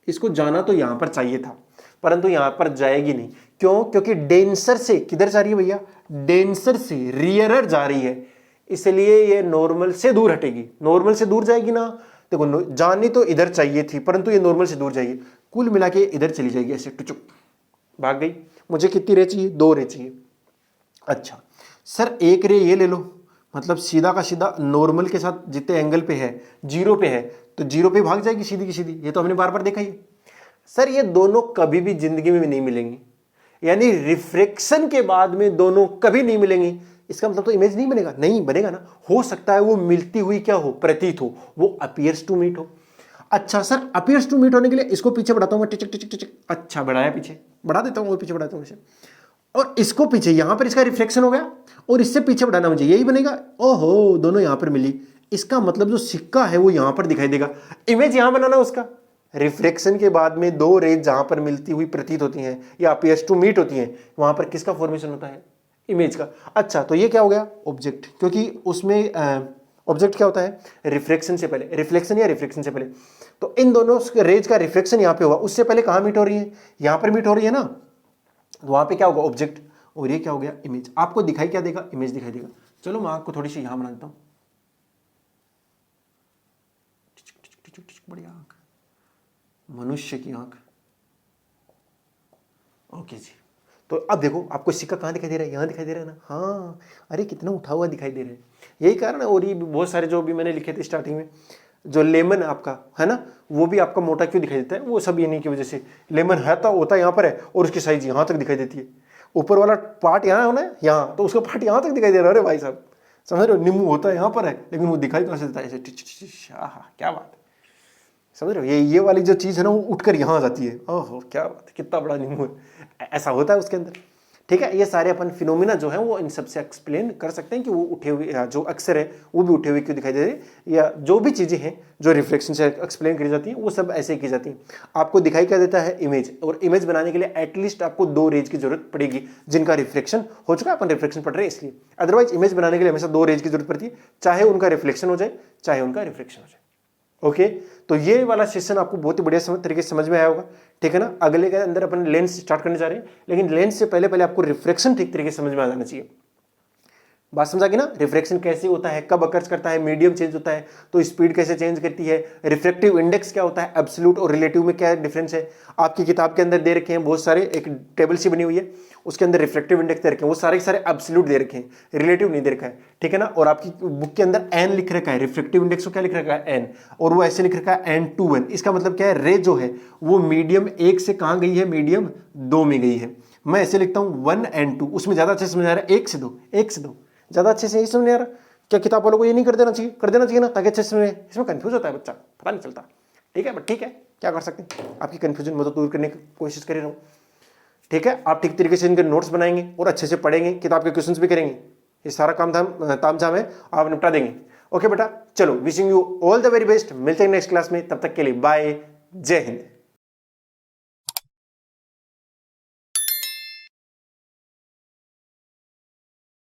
इसको जाना तो यहां पर चाहिए था, परंतु यहां पर जाएगी नहीं। क्यों? क्योंकि डेंसर से किधर जा रही है भैया? डेंसर से रियरर जा रही है, इसलिए ये नॉर्मल से दूर हटेगी। नॉर्मल से दूर जाएगी ना, देखो जानी तो इधर चाहिए थी, परंतु ये नॉर्मल से दूर जाएगी, कुल मिला के इधर चली जाएगी, ऐसे टुचुक भाग गई। मुझे कितनी रे चाहिए? दो रे चाहिए। अच्छा सर, एक रे ये ले लो, मतलब सीधा का सीधा नॉर्मल के साथ जितने एंगल पे है, जीरो पे है, तो जीरो पे भाग जाएगी सीधी की सीधी। ये तो हमने बार बार देखा ही। सर ये दोनों कभी भी जिंदगी में नहीं मिलेंगी, यानी रिफ्रैक्शन के बाद में दोनों कभी नहीं मिलेंगी। इसका मतलब तो इमेज नहीं बनेगा? नहीं बनेगा ना। हो सकता है वो मिलती हुई क्या हो? प्रतीत हो, वो अपीयर्स टू मीट हो। अच्छा सर, अपीयर्स टू मीट होने के लिए इसको पीछे बढ़ाता हूं मैं, टिचक टिचक टिचक। अच्छा बढ़ाया, पीछे बढ़ा देता हूं, वो पीछे बढ़ाता हूं इसे, और इसको पीछे, यहां पर इसका रिफ्लेक्शन हो गया, और इससे पीछे बढ़ाना मुझे, यही बनेगा। ओहो, दोनों यहां पर मिली, इसका मतलब जो सिक्का है वो यहां पर दिखाई देगा। इमेज यहां बनाना उसका। रिफ्लेक्शन के बाद में दो रेज जहां पर मिलती हुई प्रतीत होती हैं या अपीयर्स टू मीट होती हैं, वहां पर किसका फॉर्मेशन होता है? इमेज का। अच्छा, तो ये क्या हो गया? ऑब्जेक्ट, क्योंकि उसमें ऑब्जेक्ट क्या होता है? रिफ्लेक्शन से पहले, रिफ्लेक्शन या रिफ्लेक्शन से पहले। तो इन दोनों रेज का रिफ्लेक्शन यहां पे हुआ, उससे पहले कहां मीट हो रही है? यहां पर मीट हो रही है ना, तो वहां पे क्या होगा? ऑब्जेक्ट, और ये क्या हो गया? इमेज। आपको दिखाई क्या देगा? इमेज दिखाई देगा। चलो मैं आपको थोड़ी सी यहां बना देता हूं, बढ़िया आंख, मनुष्य की आंख। ओके जी, तो अब देखो आपको सिक्का कहां दिखाई दे रहा है? यहां दिखाई दे रहा है ना। हाँ, अरे कितना उठा हुआ दिखाई दे रहा है, यही कारण है। और ये बहुत सारे जो भी मैंने लिखे थे स्टार्टिंग में, जो लेमन आपका है ना, वो भी आपका मोटा क्यों दिखाई देता है? वो सब इन्हीं की वजह से। लेमन है तो होता यहाँ पर है, और उसकी साइज यहाँ तक दिखाई देती है। ऊपर वाला पार्ट यहाँ होना है, यहाँ, तो उसका पार्ट यहाँ तक दिखाई दे रहा है। अरे भाई साहब, समझ रहे हो? नींबू होता है यहाँ पर है, लेकिन वो दिखाई कहाँ से देता है? ऐसे क्या बात है, समझ रहे हो? ये वाली जो चीज़ है ना, वो उठकर यहाँ आ जाती है। ओहो क्या बात है, कितना बड़ा नींबू है, ऐसा होता है उसके अंदर। ठीक है, ये सारे अपन फिनोमिना जो है वो इन सबसे एक्सप्लेन कर सकते हैं कि वो उठे हुए, जो अक्सर है वो भी उठे हुए क्यों दिखाई दे रहे हैं, या जो भी चीज़ें हैं जो रिफ्लेक्शन से एक्सप्लेन करी जाती हैं वो सब ऐसे ही की जाती हैं। आपको दिखाई क्या देता है? इमेज। और इमेज बनाने के लिए एटलीस्ट आपको दो रेज की जरूरत पड़ेगी जिनका रिफ्लेक्शन हो चुका है, अपन रिफ्लेक्शन पढ़ रहे हैं इसलिए। अदरवाइज इमेज बनाने के लिए हमेशा दो रेज की जरूरत पड़ती है, चाहे उनका रिफ्लेक्शन हो जाए चाहे उनका रिफ्लेक्शन हो जाए। ओके, तो ये वाला सेशन आपको बहुत ही बढ़िया तरीके से समझ में आया होगा। ठीक है ना। अगले के अंदर अपन लेंस स्टार्ट करने जा रहे हैं, लेकिन लेंस से पहले आपको रिफ्रैक्शन ठीक तरीके से समझ में आ जाना चाहिए। बात समझा कि ना? रिफ्रैक्शन कैसे होता है, कब अकर्स करता है, मीडियम चेंज होता है तो स्पीड कैसे चेंज करती है, रिफ्रैक्टिव इंडेक्स क्या होता है, एब्सोल्यूट और रिलेटिव में क्या डिफरेंस है। आपकी किताब के अंदर दे रखे हैं बहुत सारे, एक टेबल सी बनी हुई है, उसके अंदर रिफ्रैक्टिव इंडेक्स दे रखे हैं, वो सारे सारे एब्सोल्यूट दे रखे हैं, रिलेटिव नहीं दे रखा है। ठीक है ना। और आपकी बुक के अंदर एन लिख रखा है, रिफ्रैक्टिव इंडेक्स को क्या लिख रखा है? एन, और वो ऐसे लिख रखा है N2N। इसका मतलब क्या है? रे जो है वो मीडियम 1 से कहां गई है? मीडियम 2 में गई है। मैं ऐसे लिखता हूं 1N2, उसमें ज्यादा अच्छे से समझ आ रहा है 1 से 2, 1 से 2 ज्यादा अच्छे से यही समझ आ रहा। क्या किताब वालों को ये नहीं कर देना चाहिए? कर देना चाहिए ना, ताकि अच्छे से समझे। इसमें कंफ्यूज होता है बच्चा, पता नहीं चलता। ठीक है, बट ठीक है, क्या कर सकते हैं, आपकी कंफ्यूजन मैं तो दूर करने की कोशिश कर रहा हूँ। ठीक है, आप ठीक तरीके से इनके नोट्स बनाएंगे और अच्छे से पढ़ेंगे, किताब के क्वेश्चंस भी करेंगे, ये सारा काम तामझाम है, आप निपटा देंगे। ओके बेटा, चलो, wishing you all the very best. मिलते हैं नेक्स्ट क्लास में, तब तक के लिए बाय, जय हिंद।